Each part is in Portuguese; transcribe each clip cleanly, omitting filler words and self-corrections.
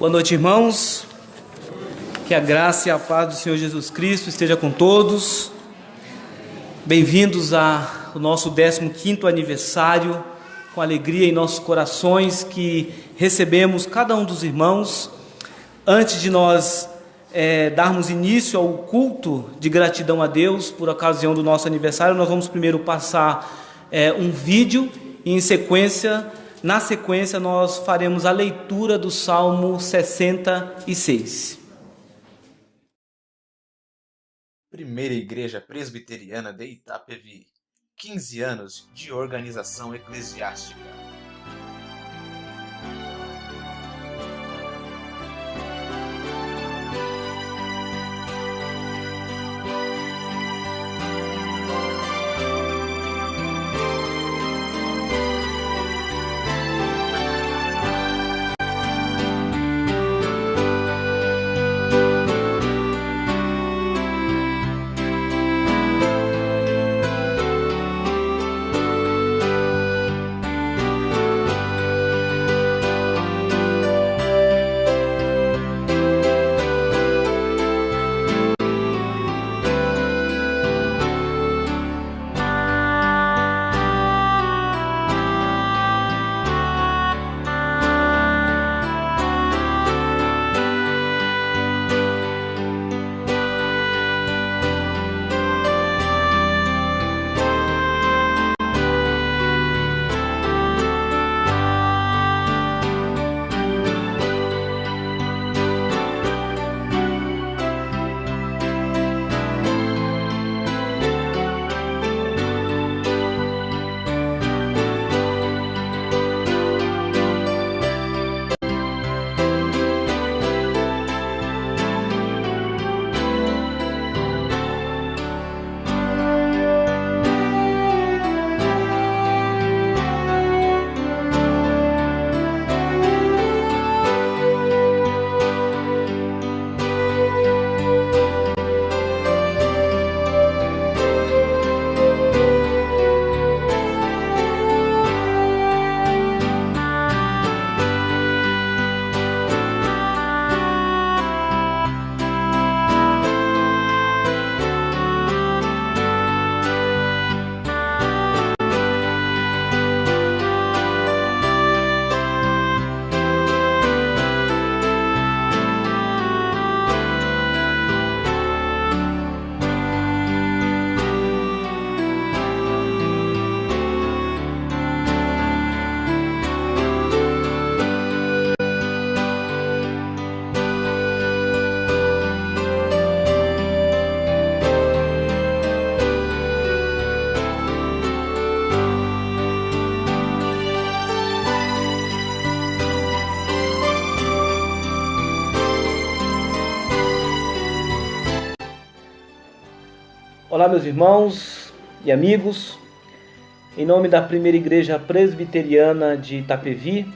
Boa noite, irmãos. Que a graça e a paz do Senhor Jesus Cristo esteja com todos. Bem-vindos ao nosso 15º aniversário, com alegria em nossos corações que recebemos cada um dos irmãos. Antes de nós darmos início ao culto de gratidão a Deus por ocasião do nosso aniversário, nós vamos primeiro passar um vídeo e na sequência nós faremos a leitura do Salmo 66. Primeira Igreja Presbiteriana de Itapevi, 15 anos de organização eclesiástica. Olá, meus irmãos e amigos, em nome da Primeira Igreja Presbiteriana de Itapevi,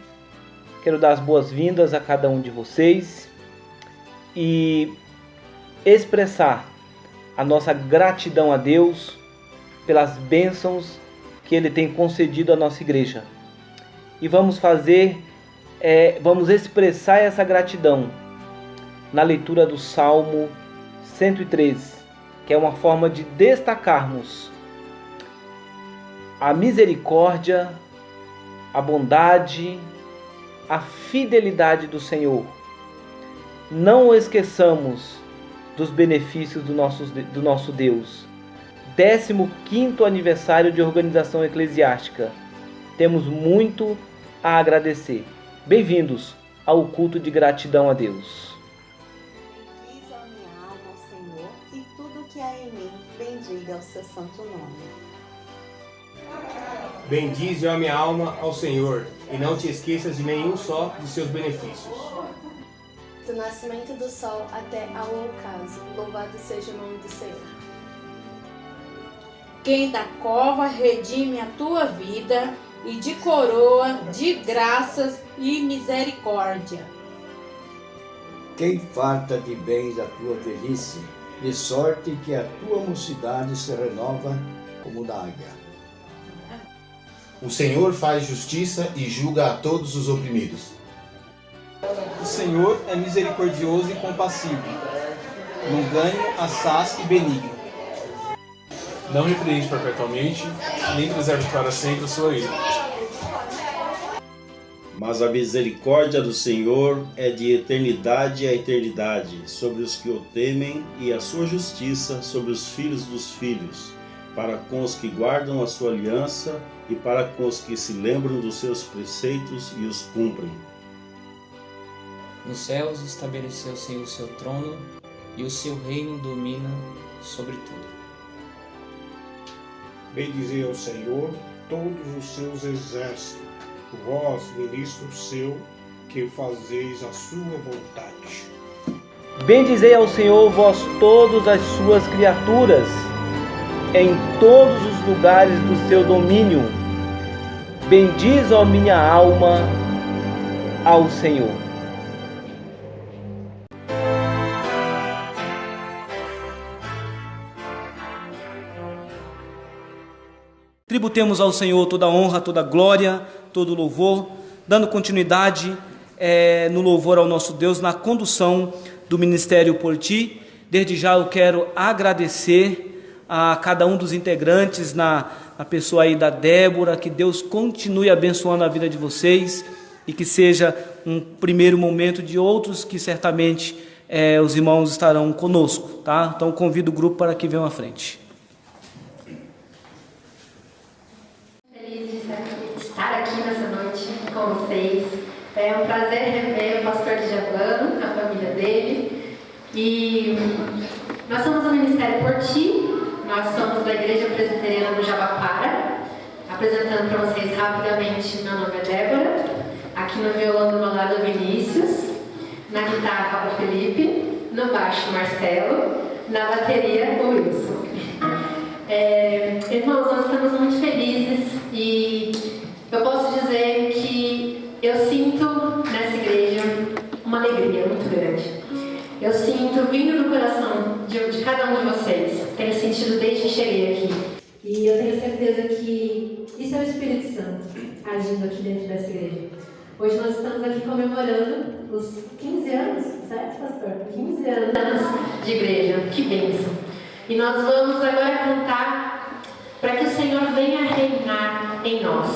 quero dar as boas-vindas a cada um de vocês e expressar a nossa gratidão a Deus pelas bênçãos que Ele tem concedido à nossa igreja. E vamos expressar essa gratidão na leitura do Salmo 103, que é uma forma de destacarmos a misericórdia, a bondade, a fidelidade do Senhor. Não esqueçamos dos benefícios do nosso Deus. 15º aniversário de organização eclesiástica. Temos muito a agradecer. Bem-vindos ao culto de gratidão a Deus. Bendiga o seu santo nome. Bendize a minha alma ao Senhor, e não te esqueças de nenhum só de seus benefícios. Do nascimento do sol até ao ocaso, louvado seja o nome do Senhor. Quem da cova redime a tua vida, e de coroa de graças e misericórdia. Quem farta de bens a tua velhice, de sorte que a tua mocidade se renova como da águia. O Senhor faz justiça e julga a todos os oprimidos. O Senhor é misericordioso e compassivo, longânimo, assaz e benigno. Não repreende perpetuamente, nem preserva para sempre a sua ira. Mas a misericórdia do Senhor é de eternidade a eternidade sobre os que o temem, e a sua justiça sobre os filhos dos filhos, para com os que guardam a sua aliança e para com os que se lembram dos seus preceitos e os cumprem. Nos céus estabeleceu o Senhor o seu trono, e o seu reino domina sobre tudo. Bendizei ao Senhor todos os seus exércitos, vós, ministros seu, que fazeis a sua vontade. Bendizei ao Senhor vós todas as suas criaturas, em todos os lugares do seu domínio. Bendiz, ó minha alma, ao Senhor. Tributemos ao Senhor toda a honra, toda a glória, todo o louvor, dando continuidade no louvor ao nosso Deus, na condução do Ministério Por Ti. Desde já eu quero agradecer a cada um dos integrantes, na pessoa aí da Débora, que Deus continue abençoando a vida de vocês e que seja um primeiro momento de outros que certamente os irmãos estarão conosco, tá? Então convido o grupo para que venham à frente. Estar aqui nessa noite com vocês. É um prazer rever o pastor Djavan, a família dele. E nós somos o Ministério Por Ti, nós somos da Igreja Presbiteriana do Jabaquara. Apresentando para vocês rapidamente, meu nome é Débora. Aqui no violão do meu lado é Vinícius, na guitarra o Felipe, no baixo Marcelo, na bateria o Wilson. Irmãos, nós estamos muito felizes e eu posso dizer que eu sinto nessa igreja uma alegria muito grande. Eu sinto vindo do coração de cada um de vocês, tenho sentido desde que cheguei aqui. E eu tenho certeza que isso é o Espírito Santo agindo aqui dentro dessa igreja. Hoje nós estamos aqui comemorando os 15 anos, certo, pastor? 15 anos de igreja, que bênção. E nós vamos agora cantar para que o Senhor venha reinar em nós.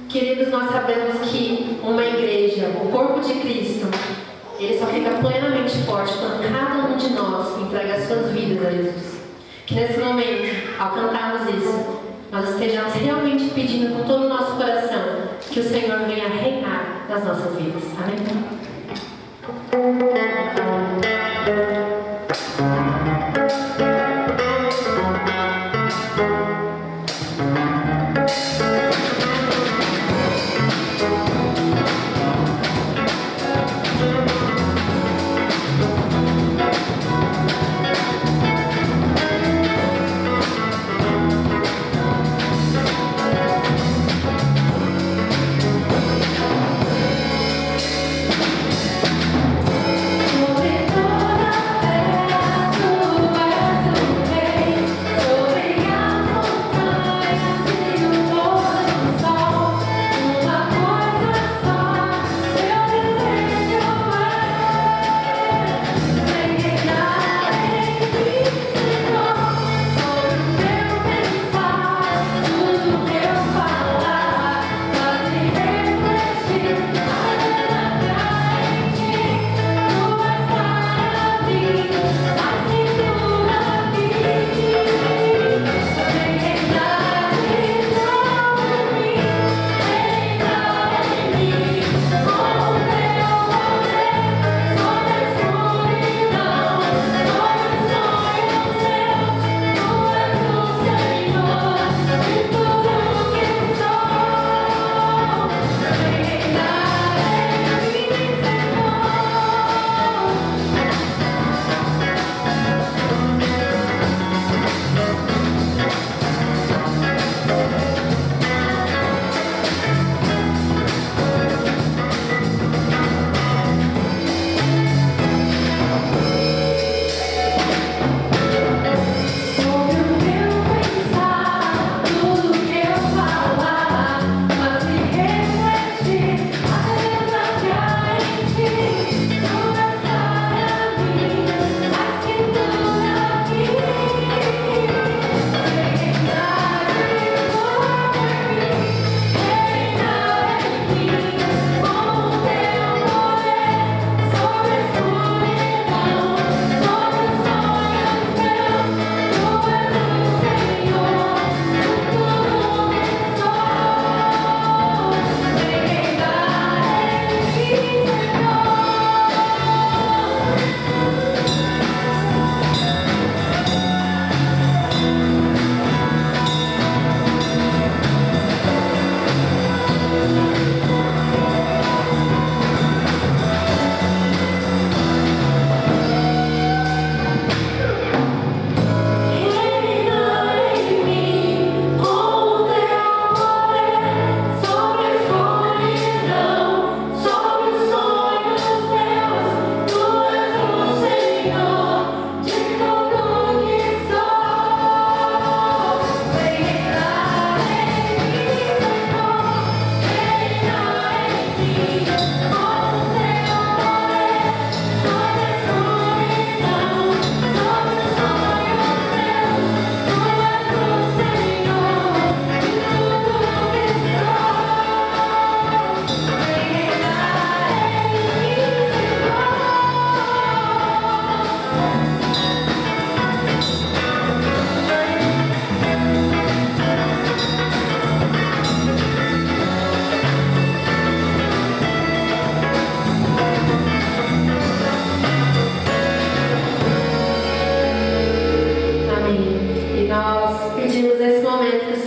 Queridos, nós sabemos que uma igreja, o corpo de Cristo, ele só fica plenamente forte quando cada um de nós entrega as suas vidas a Jesus. Que nesse momento, ao cantarmos isso, nós estejamos realmente pedindo com todo o nosso coração que o Senhor venha reinar nas nossas vidas. Amém?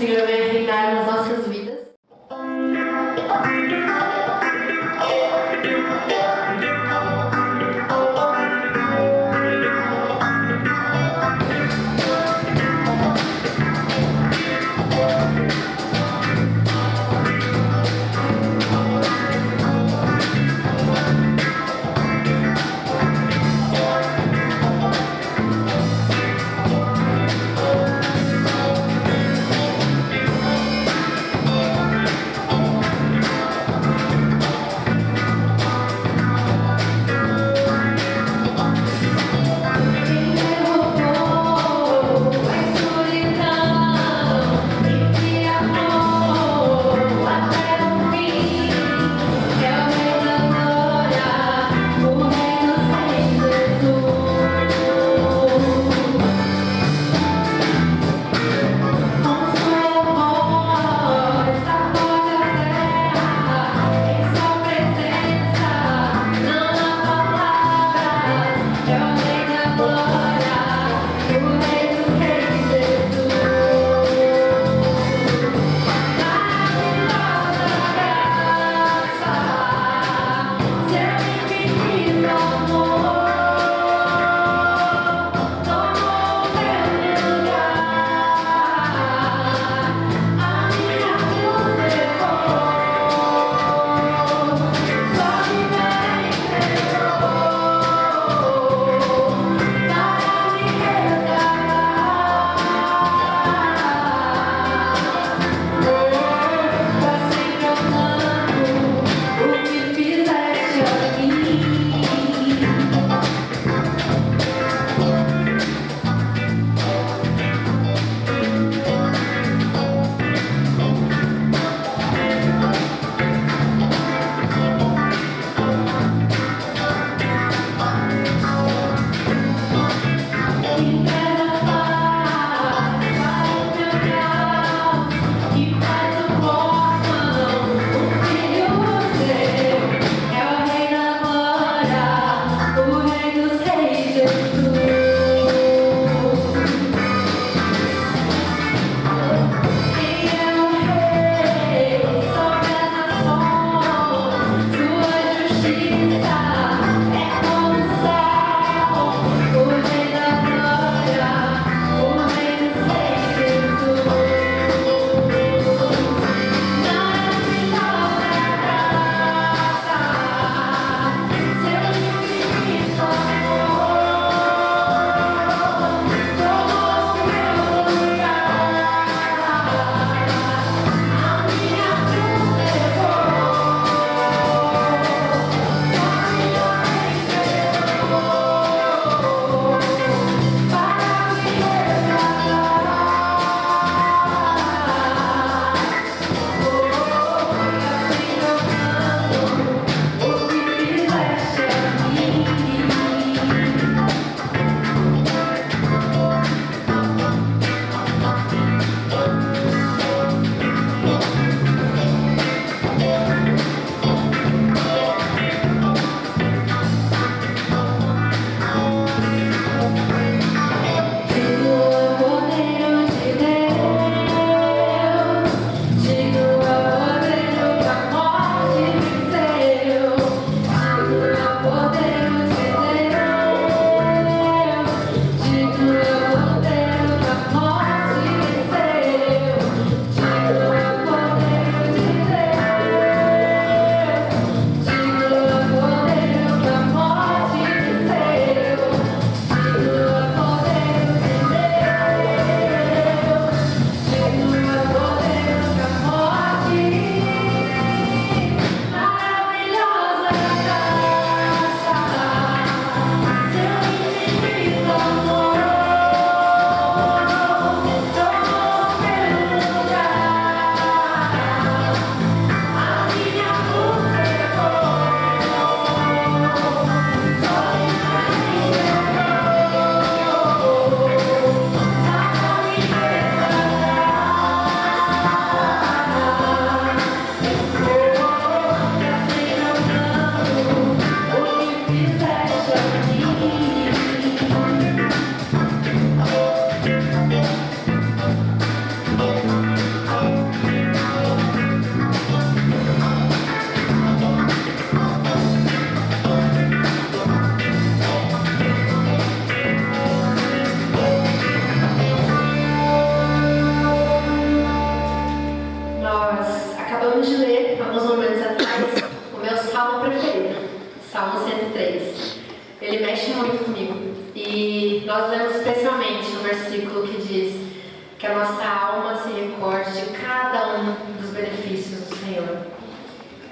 Senhor venha reinar nas nossas vidas.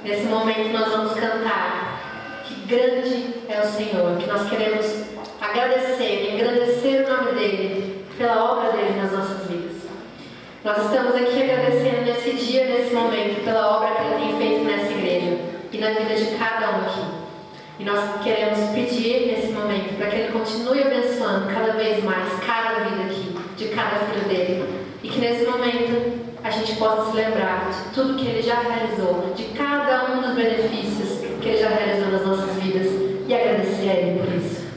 Nesse momento nós vamos cantar que grande é o Senhor, que nós queremos agradecer, engrandecer o nome dEle, pela obra dEle nas nossas vidas. Nós estamos aqui agradecendo nesse dia, nesse momento, pela obra que Ele tem feito nessa igreja e na vida de cada um aqui. E nós queremos pedir nesse momento para que Ele continue abençoando cada vez mais cada vida aqui, de cada filho dEle. E que nesse momento a gente possa se lembrar de tudo que Ele já realizou, de cada um dos benefícios que Ele já realizou nas nossas vidas e agradecer a Ele por isso.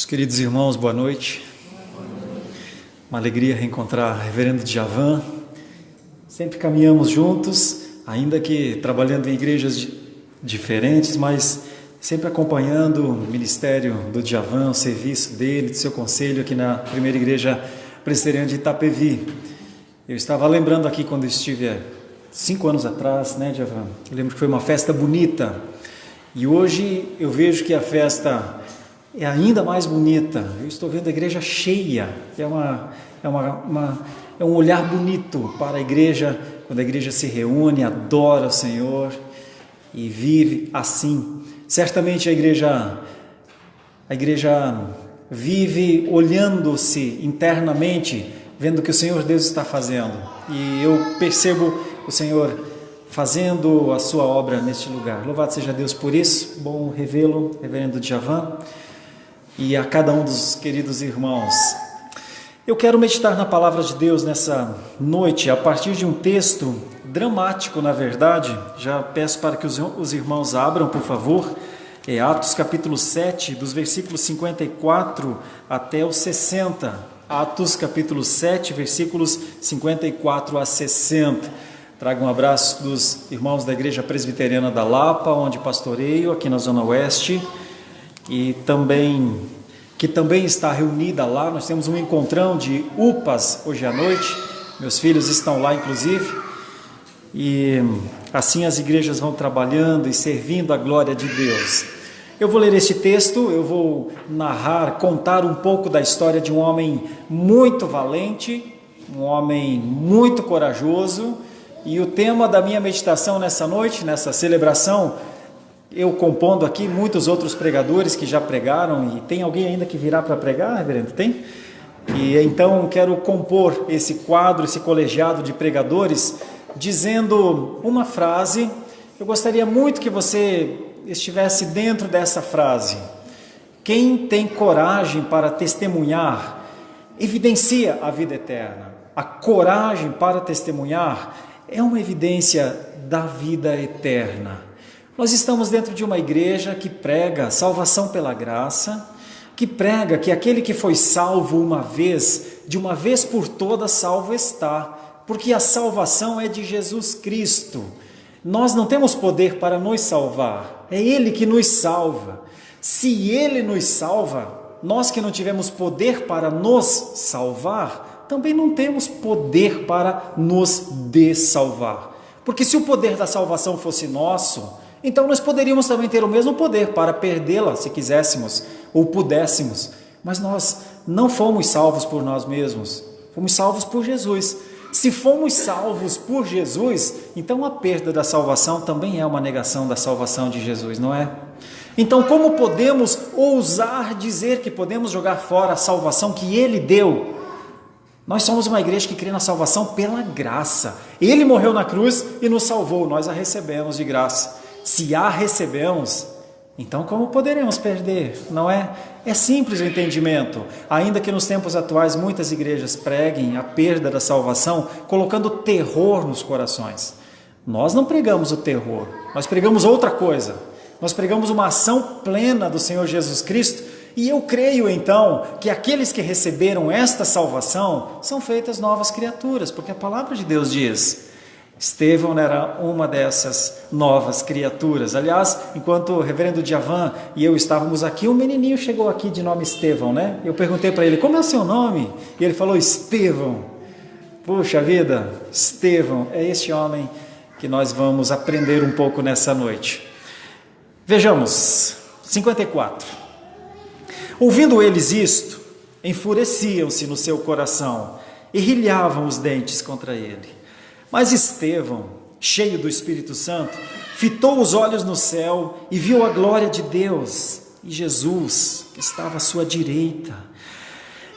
Meus queridos irmãos, boa noite. Uma alegria reencontrar o reverendo Djavan. Sempre caminhamos juntos, ainda que trabalhando em igrejas diferentes, mas sempre acompanhando o ministério do Djavan, o serviço dele, do seu conselho aqui na primeira igreja presbiteriana de Itapevi. Eu estava lembrando aqui quando eu estive 5 anos atrás, né, Djavan? Eu lembro que foi uma festa bonita. E hoje eu vejo que a festa é ainda mais bonita. Eu estou vendo a igreja cheia. É um olhar bonito para a igreja, quando a igreja se reúne, adora o Senhor e vive assim. Certamente a igreja vive olhando-se internamente, vendo o que o Senhor Deus está fazendo. E eu percebo o Senhor fazendo a sua obra neste lugar. Louvado seja Deus por isso. Bom revê-lo, reverendo Djavan, e a cada um dos queridos irmãos. Eu quero meditar na palavra de Deus nessa noite, a partir de um texto dramático, na verdade. Já peço para que os irmãos abram, por favor. É Atos capítulo 7, dos versículos 54 até os 60. Atos capítulo 7, versículos 54 a 60. Trago um abraço dos irmãos da Igreja Presbiteriana da Lapa, onde pastoreio, aqui na Zona Oeste, e que também está reunida lá. Nós temos um encontrão de UPAs hoje à noite, meus filhos estão lá inclusive, e assim as igrejas vão trabalhando e servindo a glória de Deus. Eu vou ler este texto, eu vou contar um pouco da história de um homem muito valente, um homem muito corajoso. E o tema da minha meditação nessa noite, nessa celebração, eu compondo aqui muitos outros pregadores que já pregaram, e tem alguém ainda que virá para pregar, reverendo? Tem? E então quero compor esse quadro, esse colegiado de pregadores, dizendo uma frase. Eu gostaria muito que você estivesse dentro dessa frase. Quem tem coragem para testemunhar, evidencia a vida eterna. A coragem para testemunhar é uma evidência da vida eterna. Nós estamos dentro de uma igreja que prega salvação pela graça, que prega que aquele que foi salvo uma vez, de uma vez por todas salvo está, porque a salvação é de Jesus Cristo. Nós não temos poder para nos salvar, é Ele que nos salva. Se Ele nos salva, nós que não tivemos poder para nos salvar, também não temos poder para nos dessalvar. Porque se o poder da salvação fosse nosso, então nós poderíamos também ter o mesmo poder para perdê-la, se quiséssemos ou pudéssemos. Mas nós não fomos salvos por nós mesmos, fomos salvos por Jesus. Se fomos salvos por Jesus, então a perda da salvação também é uma negação da salvação de Jesus, não é? Então como podemos ousar dizer que podemos jogar fora a salvação que Ele deu? Nós somos uma igreja que crê na salvação pela graça. Ele morreu na cruz e nos salvou, nós a recebemos de graça. Se a recebemos, então como poderemos perder, não é? É simples o entendimento. Ainda que nos tempos atuais muitas igrejas preguem a perda da salvação, colocando terror nos corações. Nós não pregamos o terror, nós pregamos outra coisa. Nós pregamos uma ação plena do Senhor Jesus Cristo. E eu creio então que aqueles que receberam esta salvação são feitas novas criaturas, porque a palavra de Deus diz: Estevão era uma dessas novas criaturas. Aliás, enquanto o reverendo Djavan e eu estávamos aqui, um menininho chegou aqui de nome Estevão, né? Eu perguntei para ele: como é o seu nome? E ele falou: Estevão. Puxa vida, Estevão é este homem que nós vamos aprender um pouco nessa noite. Vejamos, 54. Ouvindo eles isto, enfureciam-se no seu coração e rilhavam os dentes contra ele. Mas Estevão, cheio do Espírito Santo, fitou os olhos no céu e viu a glória de Deus e Jesus, que estava à sua direita.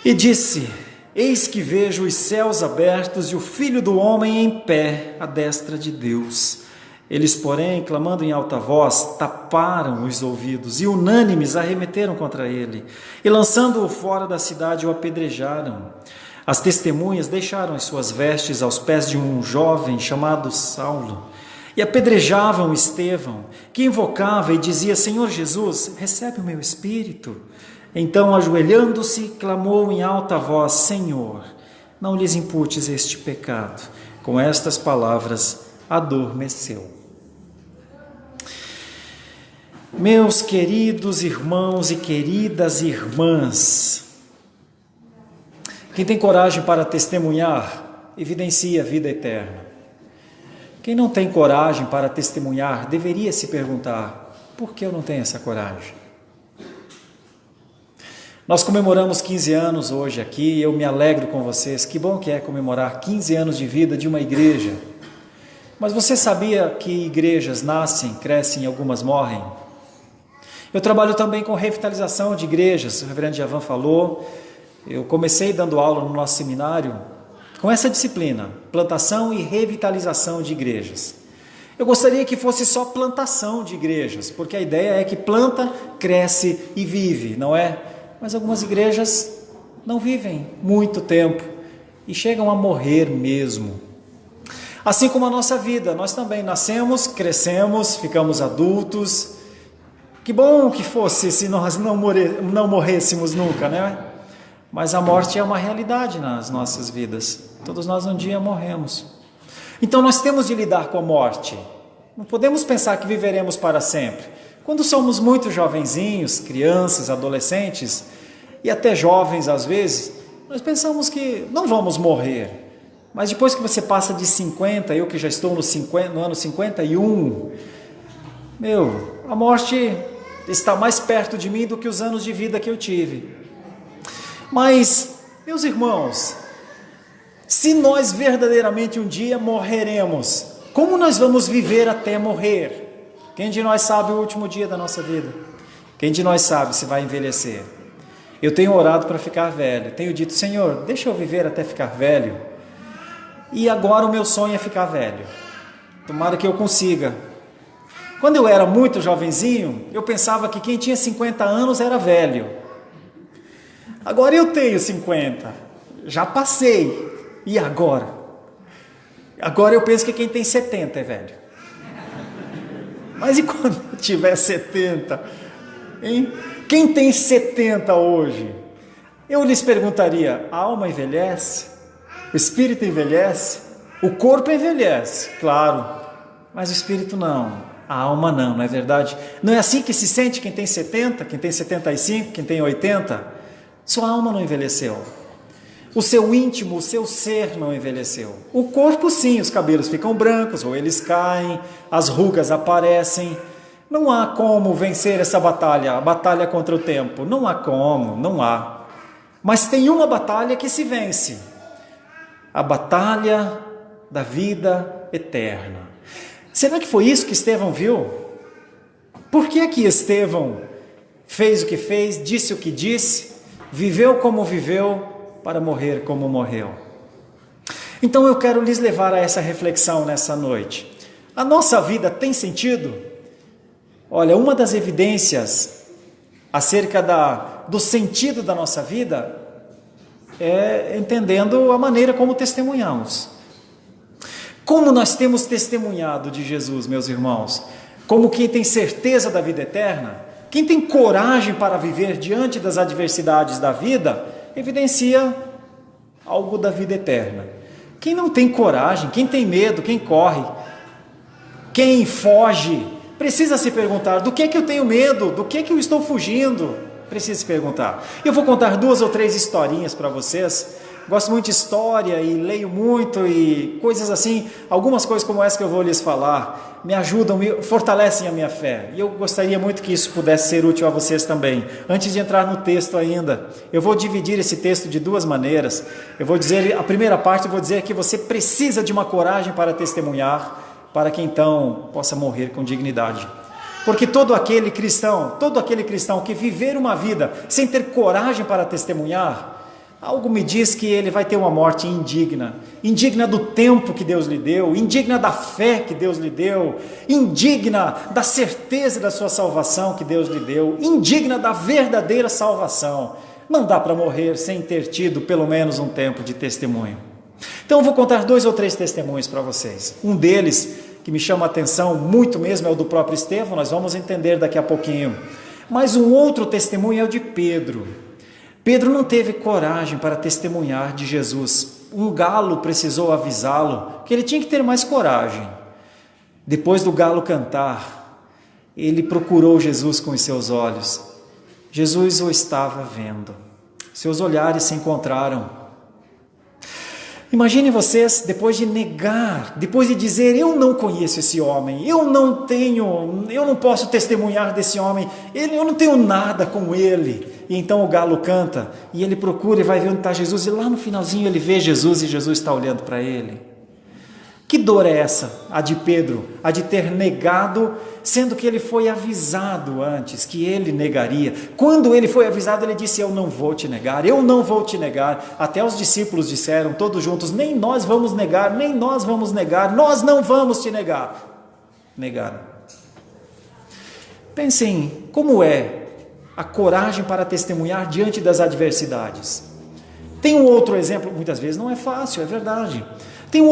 E disse: Eis que vejo os céus abertos e o Filho do Homem em pé à destra de Deus. Eles, porém, clamando em alta voz, taparam os ouvidos e unânimes arremeteram contra ele, e lançando-o fora da cidade o apedrejaram. As testemunhas deixaram as suas vestes aos pés de um jovem chamado Saulo, e apedrejavam Estevão, que invocava e dizia: Senhor Jesus, recebe o meu espírito. Então, ajoelhando-se, clamou em alta voz: Senhor, não lhes imputes este pecado. Com estas palavras, adormeceu. Meus queridos irmãos e queridas irmãs, quem tem coragem para testemunhar, evidencia a vida eterna. Quem não tem coragem para testemunhar, deveria se perguntar: por que eu não tenho essa coragem? Nós comemoramos 15 anos hoje aqui, e eu me alegro com vocês. Que bom que é comemorar 15 anos de vida de uma igreja. Mas você sabia que igrejas nascem, crescem e algumas morrem? Eu trabalho também com revitalização de igrejas, o reverendo Javan falou. Eu comecei dando aula no nosso seminário com essa disciplina, plantação e revitalização de igrejas. Eu gostaria que fosse só plantação de igrejas, porque a ideia é que planta, cresce e vive, não é? Mas algumas igrejas não vivem muito tempo e chegam a morrer mesmo. Assim como a nossa vida, nós também nascemos, crescemos, ficamos adultos. Que bom que fosse se nós não morrêssemos nunca, né? Mas a morte é uma realidade nas nossas vidas. Todos nós um dia morremos. Então nós temos de lidar com a morte. Não podemos pensar que viveremos para sempre. Quando somos muito jovenzinhos, crianças, adolescentes e até jovens às vezes, nós pensamos que não vamos morrer. Mas depois que você passa de 50, eu que já estou no ano 51, a morte está mais perto de mim do que os anos de vida que eu tive. Mas, meus irmãos, se nós verdadeiramente um dia morreremos, como nós vamos viver até morrer? Quem de nós sabe o último dia da nossa vida? Quem de nós sabe se vai envelhecer? Eu tenho orado para ficar velho, tenho dito: Senhor, deixa eu viver até ficar velho. E agora o meu sonho é ficar velho. Tomara que eu consiga. Quando eu era muito jovenzinho, eu pensava que quem tinha 50 anos era velho. Agora eu tenho 50, já passei. E agora? Agora eu penso que quem tem 70 é velho. Mas e quando eu tiver 70? Hein? Quem tem 70 hoje? Eu lhes perguntaria: a alma envelhece? O espírito envelhece? O corpo envelhece, claro, mas o espírito não, a alma não é verdade? Não é assim que se sente quem tem 70, quem tem 75, quem tem 80? Sua alma não envelheceu. O seu íntimo, o seu ser não envelheceu. O corpo sim, os cabelos ficam brancos ou eles caem, as rugas aparecem. Não há como vencer essa batalha, a batalha contra o tempo. Não há como, não há. Mas tem uma batalha que se vence. A batalha da vida eterna. Será que foi isso que Estevão viu? Por que Estevão fez o que fez, disse o que disse, viveu como viveu, para morrer como morreu? Então eu quero lhes levar a essa reflexão nessa noite. A nossa vida tem sentido? Olha, uma das evidências acerca do sentido da nossa vida é entendendo a maneira como testemunhamos. Como nós temos testemunhado de Jesus, meus irmãos? Como quem tem certeza da vida eterna, quem tem coragem para viver diante das adversidades da vida, evidencia algo da vida eterna. Quem não tem coragem, quem tem medo, quem corre, quem foge, precisa se perguntar: do que é que eu tenho medo? Do que é que eu estou fugindo? Precisa se perguntar. Eu vou contar 2 ou 3 historinhas para vocês. Gosto muito de história e leio muito e coisas assim. Algumas coisas como essa que eu vou lhes falar me ajudam, fortalecem a minha fé. E eu gostaria muito que isso pudesse ser útil a vocês também. Antes de entrar no texto ainda, eu vou dividir esse texto de 2 maneiras. Eu vou dizer, a primeira parte eu vou dizer que você precisa de uma coragem para testemunhar, para que então possa morrer com dignidade. Porque todo aquele cristão que viver uma vida sem ter coragem para testemunhar, algo me diz que ele vai ter uma morte indigna, indigna do tempo que Deus lhe deu, indigna da fé que Deus lhe deu, indigna da certeza da sua salvação que Deus lhe deu, indigna da verdadeira salvação. Não dá para morrer sem ter tido pelo menos um tempo de testemunho. Então eu vou contar 2 ou 3 testemunhos para vocês. Um deles, que me chama a atenção muito mesmo, é o do próprio Estevão, nós vamos entender daqui a pouquinho. Mas um outro testemunho é o de Pedro. Pedro não teve coragem para testemunhar de Jesus. Um galo precisou avisá-lo que ele tinha que ter mais coragem. Depois do galo cantar, ele procurou Jesus com os seus olhos. Jesus o estava vendo. Seus olhares se encontraram. Imagine vocês, depois de negar, depois de dizer, eu não conheço esse homem, eu não posso testemunhar desse homem, eu não tenho nada com ele. E então o galo canta, e ele procura e vai ver onde está Jesus, e lá no finalzinho ele vê Jesus e Jesus está olhando para ele. Que dor é essa, a de Pedro, a de ter negado, sendo que ele foi avisado antes que ele negaria. Quando ele foi avisado, ele disse, eu não vou te negar, eu não vou te negar. Até os discípulos disseram, todos juntos, nem nós vamos negar, nem nós vamos negar, nós não vamos te negar. Negaram. Pensem, como é a coragem para testemunhar diante das adversidades? Tem um outro exemplo, muitas vezes não é fácil, é verdade. Tem um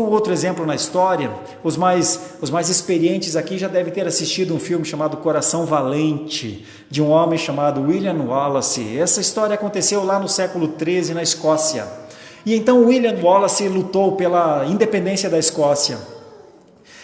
outro exemplo na história, os mais experientes aqui já devem ter assistido um filme chamado Coração Valente, de um homem chamado William Wallace. Essa história aconteceu lá no século XIII, na Escócia. E então William Wallace lutou pela independência da Escócia.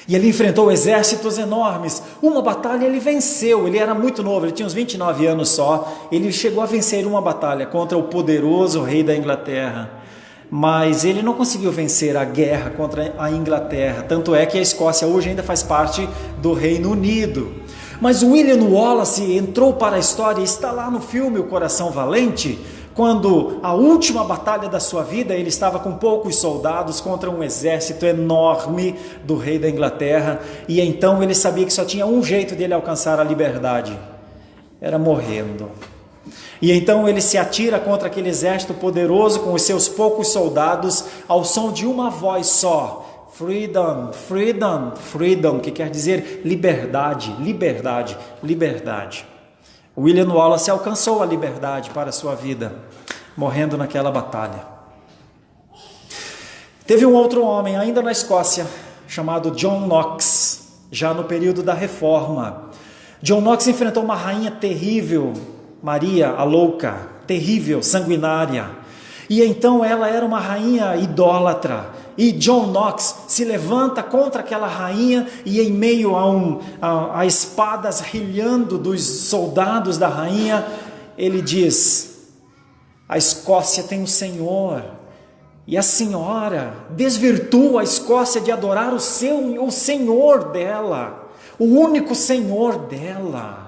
E ele enfrentou exércitos enormes. Uma batalha ele venceu, ele era muito novo, ele tinha uns 29 anos só. Ele chegou a vencer uma batalha contra o poderoso rei da Inglaterra. Mas ele não conseguiu vencer a guerra contra a Inglaterra, tanto é que a Escócia hoje ainda faz parte do Reino Unido. Mas o William Wallace entrou para a história, está lá no filme O Coração Valente, quando a última batalha da sua vida, ele estava com poucos soldados contra um exército enorme do rei da Inglaterra, e então ele sabia que só tinha um jeito de ele alcançar a liberdade, era morrendo. E então ele se atira contra aquele exército poderoso com os seus poucos soldados ao som de uma voz só. Freedom, freedom, freedom, que quer dizer liberdade, liberdade, liberdade. William Wallace alcançou a liberdade para a sua vida, morrendo naquela batalha. Teve um outro homem, ainda na Escócia, chamado John Knox, já no período da Reforma. John Knox enfrentou uma rainha terrível, Maria, a louca, terrível, sanguinária. E então ela era uma rainha idólatra. E John Knox se levanta contra aquela rainha e em meio a espadas rilhando dos soldados da rainha, ele diz, a Escócia tem um senhor. E a senhora desvirtua a Escócia de adorar o senhor dela, o único senhor dela.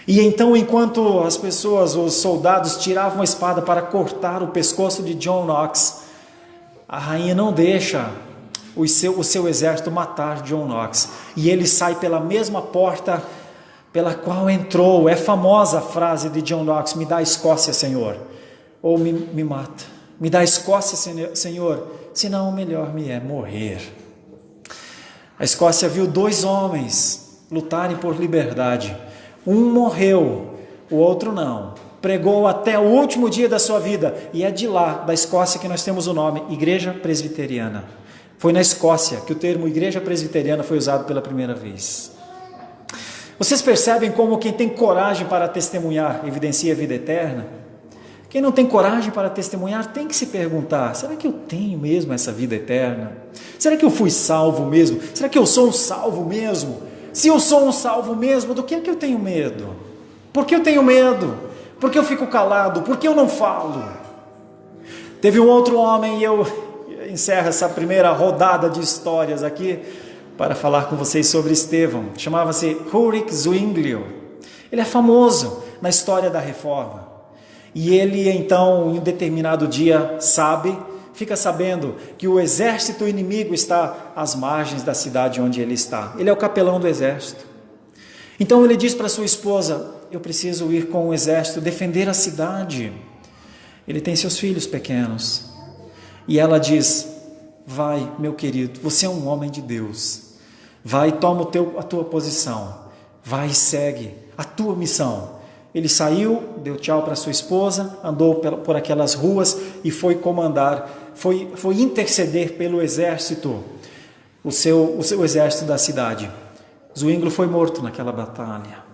E então, enquanto as pessoas, os soldados, tiravam a espada para cortar o pescoço de John Knox, a rainha não deixa o seu exército matar John Knox. E ele sai pela mesma porta pela qual entrou. É famosa a frase de John Knox, me dá a Escócia, Senhor, ou me mata. Me dá a Escócia, Senhor, senão o melhor me é morrer. A Escócia viu dois homens lutarem por liberdade. Um morreu, o outro não. Pregou até o último dia da sua vida. E é de lá, da Escócia, que nós temos o nome Igreja Presbiteriana. Foi na Escócia que o termo Igreja Presbiteriana foi usado pela primeira vez. Vocês percebem como quem tem coragem para testemunhar evidencia a vida eterna? Quem não tem coragem para testemunhar tem que se perguntar, será que eu tenho mesmo essa vida eterna? Será que eu fui salvo mesmo? Será que eu sou um salvo mesmo? Se eu sou um salvo mesmo, do que é que eu tenho medo? Por que eu tenho medo? Por que eu fico calado? Por que eu não falo? Teve um outro homem, e eu encerro essa primeira rodada de histórias aqui, para falar com vocês sobre Estevão. Chamava-se Ulrich Zwinglio. Ele é famoso na história da Reforma. E ele então, em um determinado dia, fica sabendo que o exército inimigo está às margens da cidade onde ele está. Ele é o capelão do exército. Então ele diz para sua esposa, eu preciso ir com o exército defender a cidade. Ele tem seus filhos pequenos. E ela diz, vai, meu querido, você é um homem de Deus. Vai, toma a tua posição. Vai e segue a tua missão. Ele saiu, deu tchau para sua esposa, andou por aquelas ruas e foi comandar, foi interceder pelo exército, o seu exército da cidade. Zwinglio foi morto naquela batalha.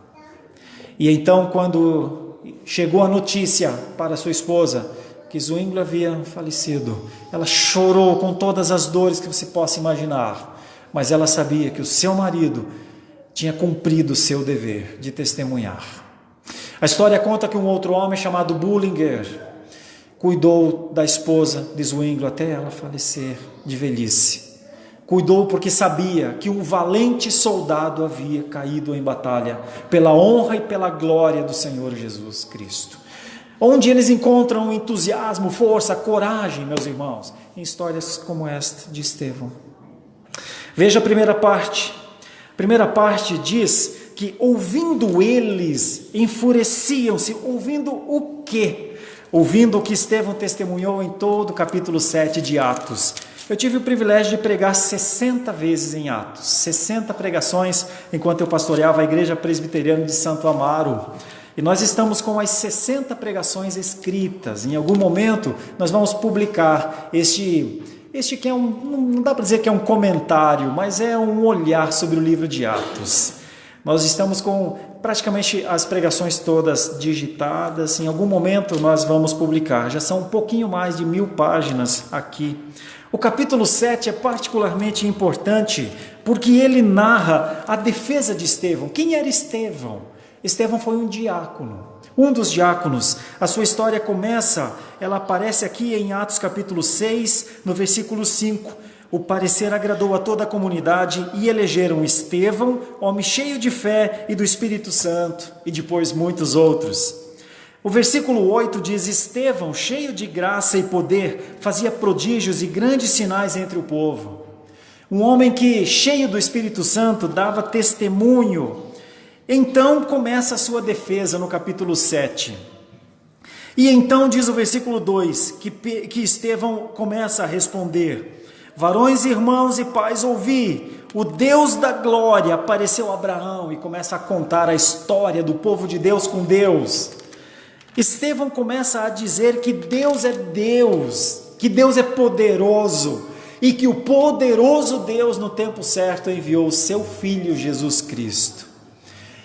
E então, quando chegou a notícia para sua esposa que Zwingli havia falecido, ela chorou com todas as dores que você possa imaginar, mas ela sabia que o seu marido tinha cumprido o seu dever de testemunhar. A história conta que um outro homem chamado Bullinger cuidou da esposa de Zwingli até ela falecer de velhice. Cuidou porque sabia que um valente soldado havia caído em batalha pela honra e pela glória do Senhor Jesus Cristo. Onde eles encontram entusiasmo, força, coragem, meus irmãos, em histórias como esta de Estevão. Veja a primeira parte. A primeira parte diz que ouvindo eles, enfureciam-se. Ouvindo o quê? Ouvindo o que Estevão testemunhou em todo o capítulo 7 de Atos. Eu tive o privilégio de pregar 60 vezes em Atos, 60 pregações enquanto eu pastoreava a Igreja Presbiteriana de Santo Amaro. E nós estamos com as 60 pregações escritas. Em algum momento nós vamos publicar este que é não dá para dizer que é um comentário, mas é um olhar sobre o livro de Atos. Nós estamos com praticamente as pregações todas digitadas. Em algum momento nós vamos publicar. Já são um pouquinho mais de 1000 páginas aqui. O capítulo 7 é particularmente importante porque ele narra a defesa de Estevão. Quem era Estevão? Estevão foi um diácono, um dos diáconos. A sua história começa, ela aparece aqui em Atos capítulo 6, no versículo 5. O parecer agradou a toda a comunidade e elegeram Estevão, homem cheio de fé e do Espírito Santo, e depois muitos outros. O versículo 8 diz: Estevão, cheio de graça e poder, fazia prodígios e grandes sinais entre o povo. Um homem que, cheio do Espírito Santo, dava testemunho. Então começa a sua defesa no capítulo 7. E então diz o versículo 2, que Estevão começa a responder: varões, irmãos e pais, ouvi, o Deus da glória apareceu a Abraão, e começa a contar a história do povo de Deus com Deus. Estevão começa a dizer que Deus é Deus, que Deus é poderoso, e que o poderoso Deus no tempo certo enviou o seu Filho Jesus Cristo.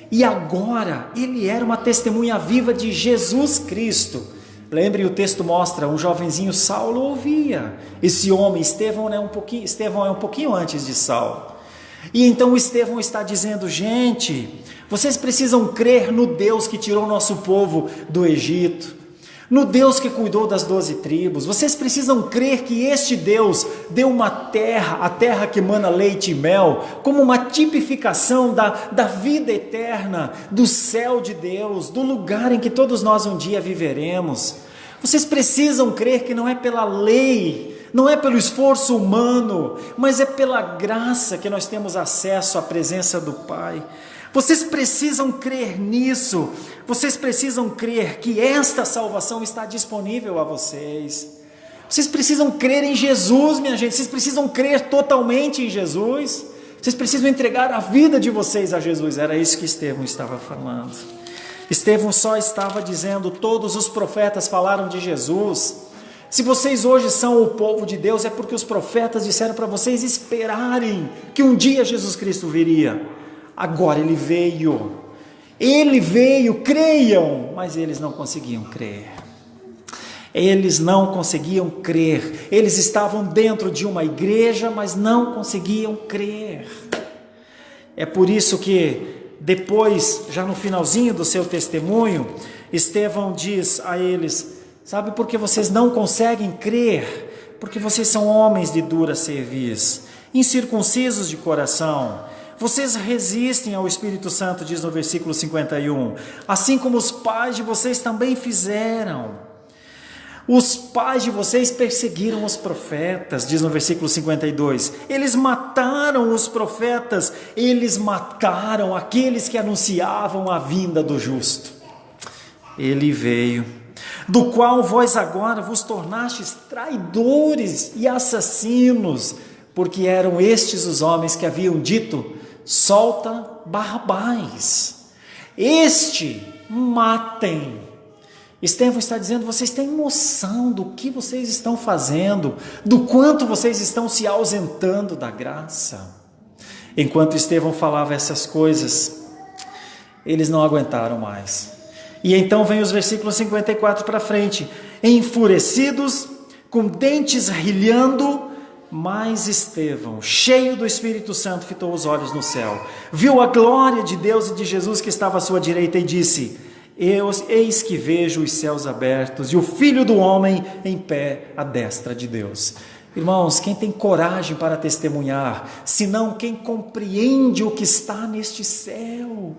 E agora ele era uma testemunha viva de Jesus Cristo. Lembre, o texto mostra, um jovenzinho Saulo ouvia. Esse homem, Estevão é um pouquinho antes de Saulo. E então Estevão está dizendo: gente, vocês precisam crer no Deus que tirou nosso povo do Egito, no Deus que cuidou das 12 tribos. Vocês precisam crer que este Deus deu uma terra, a terra que emana leite e mel, como uma tipificação da vida eterna, do céu de Deus, do lugar em que todos nós um dia viveremos. Vocês precisam crer que não é pela lei, não é pelo esforço humano, mas é pela graça que nós temos acesso à presença do Pai. Vocês precisam crer nisso. Vocês precisam crer que esta salvação está disponível a vocês. Vocês precisam crer em Jesus, minha gente. Vocês precisam crer totalmente em Jesus. Vocês precisam entregar a vida de vocês a Jesus. Era isso que Estevão estava falando. Estevão só estava dizendo: todos os profetas falaram de Jesus. Se vocês hoje são o povo de Deus, é porque os profetas disseram para vocês esperarem que um dia Jesus Cristo viria. Agora ele veio, creiam, mas eles não conseguiam crer. Eles não conseguiam crer. Eles estavam dentro de uma igreja, mas não conseguiam crer. É por isso que depois, já no finalzinho do seu testemunho, Estevão diz a eles: sabe por que vocês não conseguem crer? Porque vocês são homens de dura cerviz, incircuncisos de coração. Vocês resistem ao Espírito Santo, diz no versículo 51, assim como os pais de vocês também fizeram. Os pais de vocês perseguiram os profetas, diz no versículo 52. Eles mataram os profetas, eles mataram aqueles que anunciavam a vinda do justo. Ele veio, do qual vós agora vos tornastes traidores e assassinos, porque eram estes os homens que haviam dito: solta Barrabás, este matem. Estevão está dizendo: vocês têm noção do que vocês estão fazendo, do quanto vocês estão se ausentando da graça. Enquanto Estevão falava essas coisas, eles não aguentaram mais. E então vem os versículos 54 para frente. Enfurecidos, com dentes rilhando, mas Estevão, cheio do Espírito Santo, fitou os olhos no céu, viu a glória de Deus e de Jesus que estava à sua direita e disse: eis que vejo os céus abertos e o Filho do Homem em pé à destra de Deus. Irmãos, quem tem coragem para testemunhar, senão quem compreende o que está neste céu?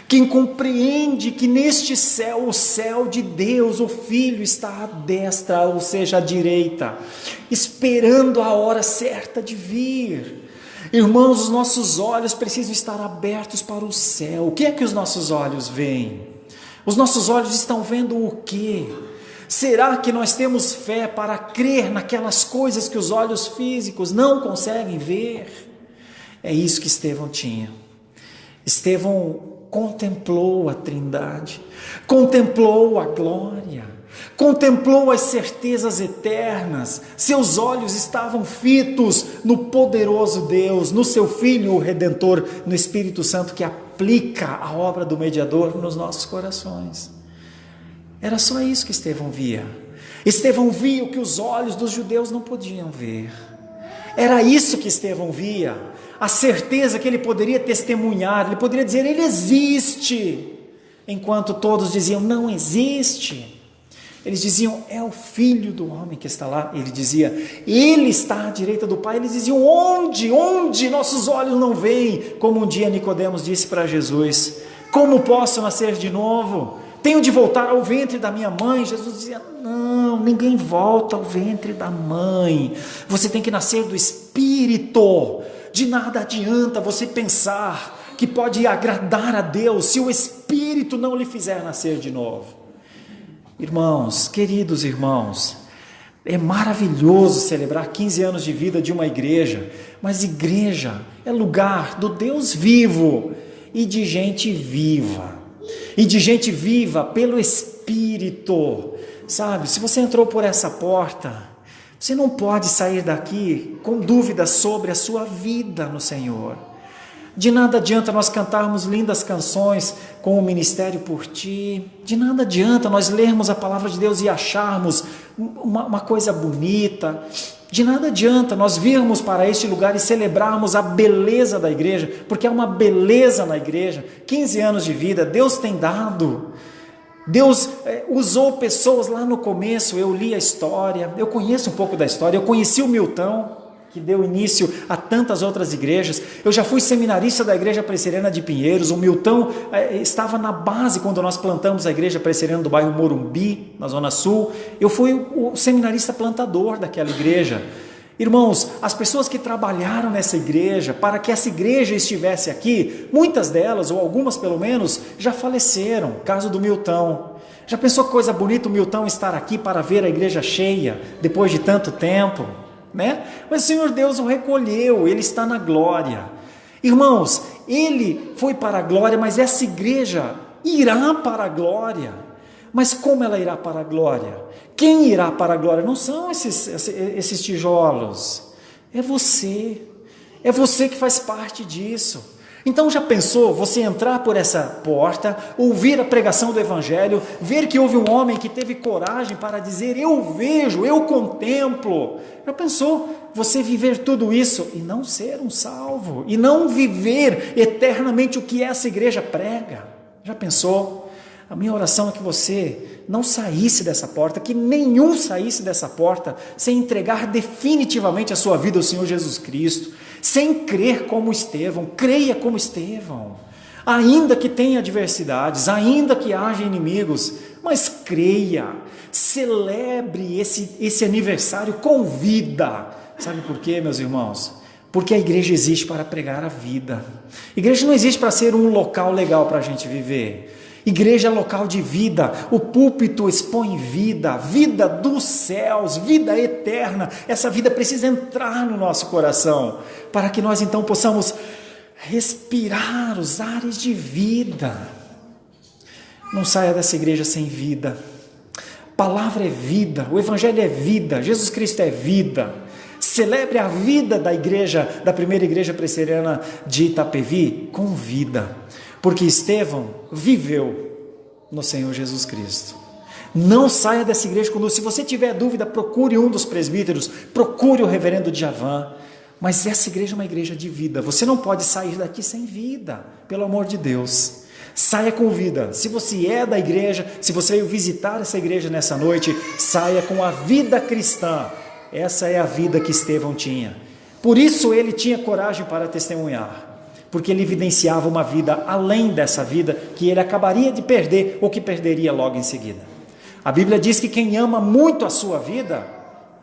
Quem compreende que neste céu, o céu de Deus, o Filho está à destra, ou seja, à direita, esperando a hora certa de vir. Irmãos, os nossos olhos precisam estar abertos para o céu. O que é que os nossos olhos veem? Os nossos olhos estão vendo o quê? Será que nós temos fé para crer naquelas coisas que os olhos físicos não conseguem ver? É isso que Estevão tinha. Estevão contemplou a Trindade, contemplou a glória, contemplou as certezas eternas. Seus olhos estavam fitos no poderoso Deus, no seu Filho o Redentor, no Espírito Santo que aplica a obra do mediador nos nossos corações. Era só isso que Estevão via. Estevão via o que os olhos dos judeus não podiam ver. Era isso que Estevão via. A certeza que ele poderia testemunhar, ele poderia dizer: ele existe, enquanto todos diziam: não existe. Eles diziam: é o Filho do Homem que está lá. Ele dizia: ele está à direita do Pai. Eles diziam: onde nossos olhos não veem? Como um dia Nicodemos disse para Jesus: como posso nascer de novo? Tenho de voltar ao ventre da minha mãe? Jesus dizia: não, ninguém volta ao ventre da mãe, você tem que nascer do Espírito. De nada adianta você pensar que pode agradar a Deus se o Espírito não lhe fizer nascer de novo. Irmãos, queridos irmãos, é maravilhoso celebrar 15 anos de vida de uma igreja, mas igreja é lugar do Deus vivo e de gente viva. E de gente viva pelo Espírito. Sabe, se você entrou por essa porta, você não pode sair daqui com dúvidas sobre a sua vida no Senhor. De nada adianta nós cantarmos lindas canções com o ministério por ti. De nada adianta nós lermos a palavra de Deus e acharmos uma coisa bonita. De nada adianta nós virmos para este lugar e celebrarmos a beleza da igreja, porque há uma beleza na igreja. 15 anos de vida, Deus tem dado. Deus usou pessoas lá no começo. Eu li a história, eu conheço um pouco da história, eu conheci o Milton, que deu início a tantas outras igrejas. Eu já fui seminarista da Igreja Presbiteriana de Pinheiros. O Milton estava na base quando nós plantamos a Igreja Presbiteriana do bairro Morumbi, na Zona Sul. Eu fui o seminarista plantador daquela igreja. Irmãos, as pessoas que trabalharam nessa igreja, para que essa igreja estivesse aqui, muitas delas, ou algumas pelo menos, já faleceram. Caso do Milton. Já pensou que coisa bonita o Milton estar aqui para ver a igreja cheia, depois de tanto tempo? Né? Mas o Senhor Deus o recolheu, ele está na glória. Irmãos, ele foi para a glória, mas essa igreja irá para a glória. Mas como ela irá para a glória? Quem irá para a glória? Não são esses tijolos, é você que faz parte disso. Então já pensou você entrar por essa porta, ouvir a pregação do Evangelho, ver que houve um homem que teve coragem para dizer: eu vejo, eu contemplo. Já pensou você viver tudo isso e não ser um salvo, e não viver eternamente o que essa igreja prega? Já pensou? A minha oração é que você não saísse dessa porta, que nenhum saísse dessa porta sem entregar definitivamente a sua vida ao Senhor Jesus Cristo, sem crer como Estevão. Creia como Estevão, ainda que tenha adversidades, ainda que haja inimigos, mas creia, celebre esse aniversário com vida. Sabe por quê, meus irmãos? Porque a igreja existe para pregar a vida. A igreja não existe para ser um local legal para a gente viver. Igreja é local de vida. O púlpito expõe vida, vida dos céus, vida eterna. Essa vida precisa entrar no nosso coração, para que nós então possamos respirar os ares de vida. Não saia dessa igreja sem vida. A palavra é vida, o Evangelho é vida, Jesus Cristo é vida. Celebre a vida da igreja, da primeira igreja presbiteriana de Itapevi, com vida. porque Estevão viveu no Senhor Jesus Cristo. Não saia dessa igreja conosco. Se você tiver dúvida, procure um dos presbíteros, procure o reverendo Djavan. Mas essa igreja é uma igreja de vida. Você não pode sair daqui sem vida, pelo amor de Deus. Saia com vida. Se você é da igreja, se você veio visitar essa igreja nessa noite, saia com a vida cristã. Essa é a vida que Estevão tinha. Por isso ele tinha coragem para testemunhar, porque ele evidenciava uma vida além dessa vida que ele acabaria de perder ou que perderia logo em seguida. A Bíblia diz que quem ama muito a sua vida,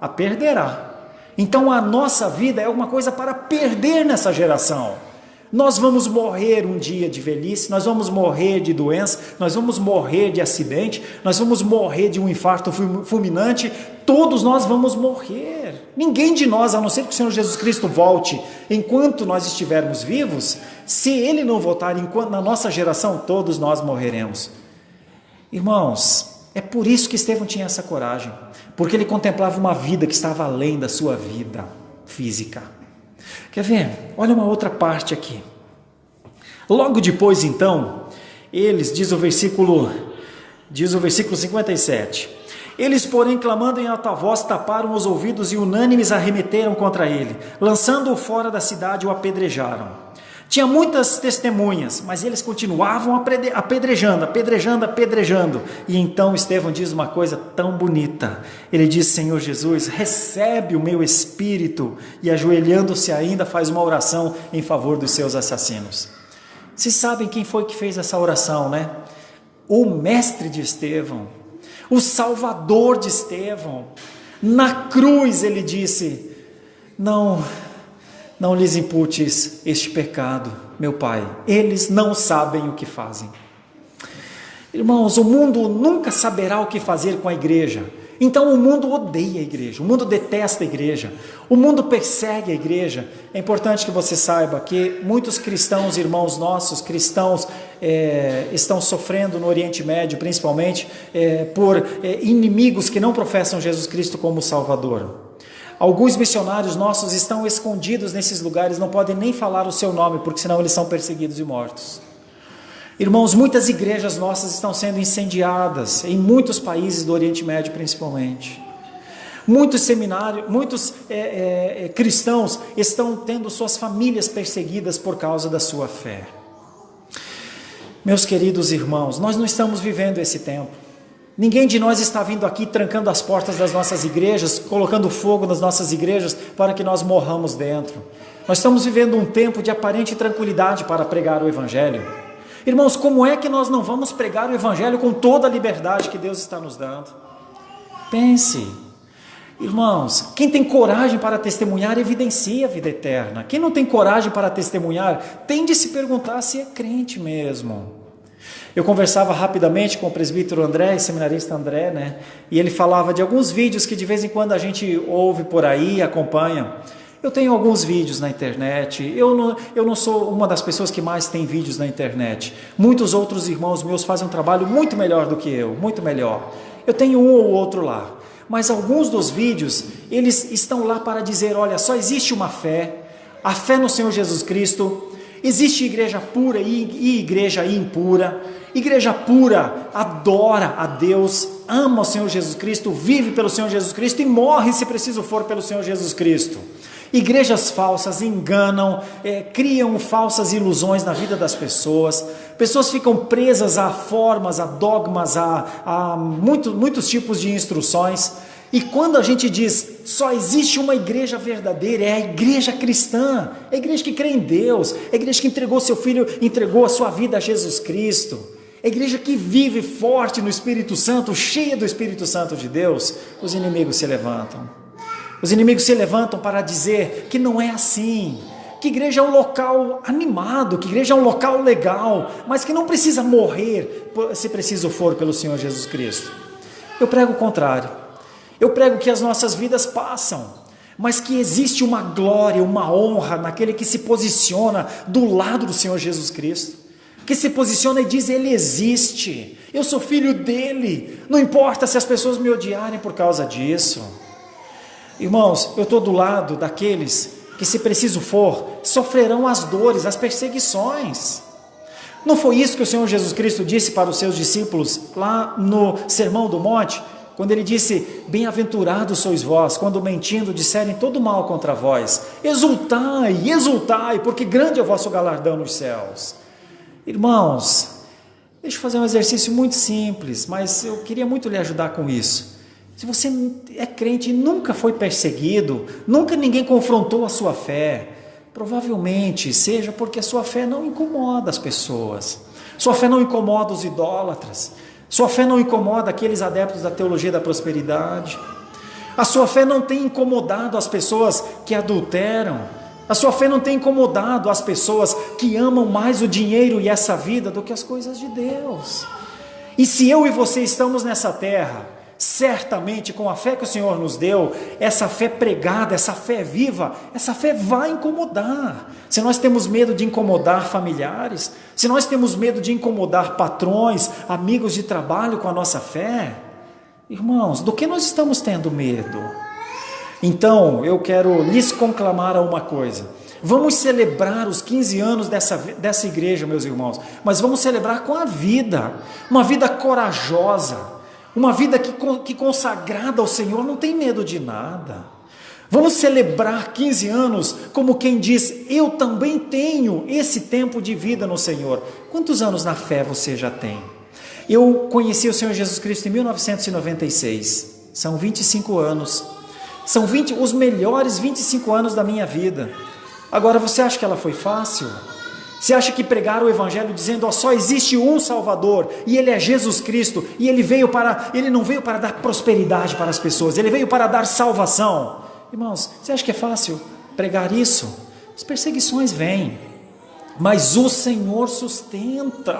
a perderá. Então a nossa vida é uma coisa para perder nessa geração. Nós vamos morrer um dia de velhice, nós vamos morrer de doença, nós vamos morrer de acidente, nós vamos morrer de um infarto fulminante, todos nós vamos morrer. Ninguém de nós, a não ser que o Senhor Jesus Cristo volte enquanto nós estivermos vivos, se Ele não voltar enquanto na nossa geração, todos nós morreremos. Irmãos, é por isso que Estevão tinha essa coragem, porque ele contemplava uma vida que estava além da sua vida física. Quer ver? Olha uma outra parte aqui. Logo depois, então, eles, diz o versículo 57, eles, porém, clamando em alta voz, taparam os ouvidos e unânimes arremeteram contra ele, lançando-o fora da cidade, o apedrejaram. Tinha muitas testemunhas, mas eles continuavam apedrejando. E então Estevão diz uma coisa tão bonita. Ele diz: Senhor Jesus, recebe o meu espírito. E ajoelhando-se ainda faz uma oração em favor dos seus assassinos. Vocês sabem quem foi que fez essa oração, né? O mestre de Estevão, o salvador de Estevão. Na cruz ele disse: Não lhes imputes este pecado, meu Pai. Eles não sabem o que fazem. Irmãos, o mundo nunca saberá o que fazer com a igreja. Então o mundo odeia a igreja, o mundo detesta a igreja, o mundo persegue a igreja. É importante que você saiba que muitos cristãos, irmãos nossos, cristãos, estão sofrendo no Oriente Médio, principalmente, por inimigos que não professam Jesus Cristo como Salvador. Alguns missionários nossos estão escondidos nesses lugares, não podem nem falar o seu nome, porque senão eles são perseguidos e mortos. Irmãos, muitas igrejas nossas estão sendo incendiadas, em muitos países do Oriente Médio principalmente. Muitos seminários, muitos cristãos estão tendo suas famílias perseguidas por causa da sua fé. Meus queridos irmãos, nós não estamos vivendo esse tempo. Ninguém de nós está vindo aqui trancando as portas das nossas igrejas, colocando fogo nas nossas igrejas para que nós morramos dentro. Nós estamos vivendo um tempo de aparente tranquilidade para pregar o Evangelho. Irmãos, como é que nós não vamos pregar o Evangelho com toda a liberdade que Deus está nos dando? Pense. Irmãos, quem tem coragem para testemunhar evidencia a vida eterna. Quem não tem coragem para testemunhar tem de se perguntar se é crente mesmo. Eu conversava rapidamente com o presbítero André, seminarista André, né? E ele falava de alguns vídeos que de vez em quando a gente ouve por aí, acompanha. Eu tenho alguns vídeos na internet, eu não sou uma das pessoas que mais tem vídeos na internet. Muitos outros irmãos meus fazem um trabalho muito melhor do que eu, muito melhor. Eu tenho um ou outro lá. Mas alguns dos vídeos, eles estão lá para dizer, olha, só existe uma fé, a fé no Senhor Jesus Cristo. Existe igreja pura e igreja impura. Igreja pura adora a Deus, ama o Senhor Jesus Cristo, vive pelo Senhor Jesus Cristo e morre, se preciso for, pelo Senhor Jesus Cristo. Igrejas falsas enganam, criam falsas ilusões na vida das pessoas. Pessoas ficam presas a formas, a dogmas, a muitos tipos de instruções. E quando a gente diz, só existe uma igreja verdadeira, é a igreja cristã, é a igreja que crê em Deus, é a igreja que entregou seu filho, entregou a sua vida a Jesus Cristo, é a igreja que vive forte no Espírito Santo, cheia do Espírito Santo de Deus. Os inimigos se levantam. Os inimigos se levantam para dizer que não é assim, que igreja é um local animado, que igreja é um local legal, mas que não precisa morrer, se preciso for, pelo Senhor Jesus Cristo. Eu prego o contrário. Eu prego que as nossas vidas passam, mas que existe uma glória, uma honra naquele que se posiciona do lado do Senhor Jesus Cristo, que se posiciona e diz, Ele existe, eu sou filho dEle, não importa se as pessoas me odiarem por causa disso. Irmãos, eu estou do lado daqueles que, se preciso for, sofrerão as dores, as perseguições. Não foi isso que o Senhor Jesus Cristo disse para os seus discípulos lá no Sermão do Monte? Quando ele disse, bem-aventurados sois vós, quando mentindo disserem todo mal contra vós, exultai, exultai, porque grande é o vosso galardão nos céus. Irmãos, deixa eu fazer um exercício muito simples, mas eu queria muito lhe ajudar com isso. Se você é crente e nunca foi perseguido, nunca ninguém confrontou a sua fé, provavelmente seja porque a sua fé não incomoda as pessoas, sua fé não incomoda os idólatras, sua fé não incomoda aqueles adeptos da teologia da prosperidade, a sua fé não tem incomodado as pessoas que adulteram, a sua fé não tem incomodado as pessoas que amam mais o dinheiro e essa vida do que as coisas de Deus. E se eu e você estamos nessa terra, certamente com a fé que o Senhor nos deu, essa fé pregada, essa fé viva, essa fé vai incomodar. Se nós temos medo de incomodar familiares, se nós temos medo de incomodar patrões, amigos de trabalho com a nossa fé, irmãos, do que nós estamos tendo medo? Então, eu quero lhes conclamar a uma coisa. Vamos celebrar os 15 anos dessa igreja, meus irmãos, mas vamos celebrar com a vida, uma vida corajosa, uma vida que consagrada ao Senhor não tem medo de nada. Vamos celebrar 15 anos como quem diz, eu também tenho esse tempo de vida no Senhor. Quantos anos na fé você já tem? Eu conheci o Senhor Jesus Cristo em 1996, são 25 anos. São os melhores 25 anos da minha vida. Agora, você acha que ela foi fácil? Você acha que pregar o Evangelho dizendo, só existe um Salvador, e Ele é Jesus Cristo, e Ele não veio para dar prosperidade para as pessoas, Ele veio para dar salvação. Irmãos, você acha que é fácil pregar isso? As perseguições vêm, mas o Senhor sustenta.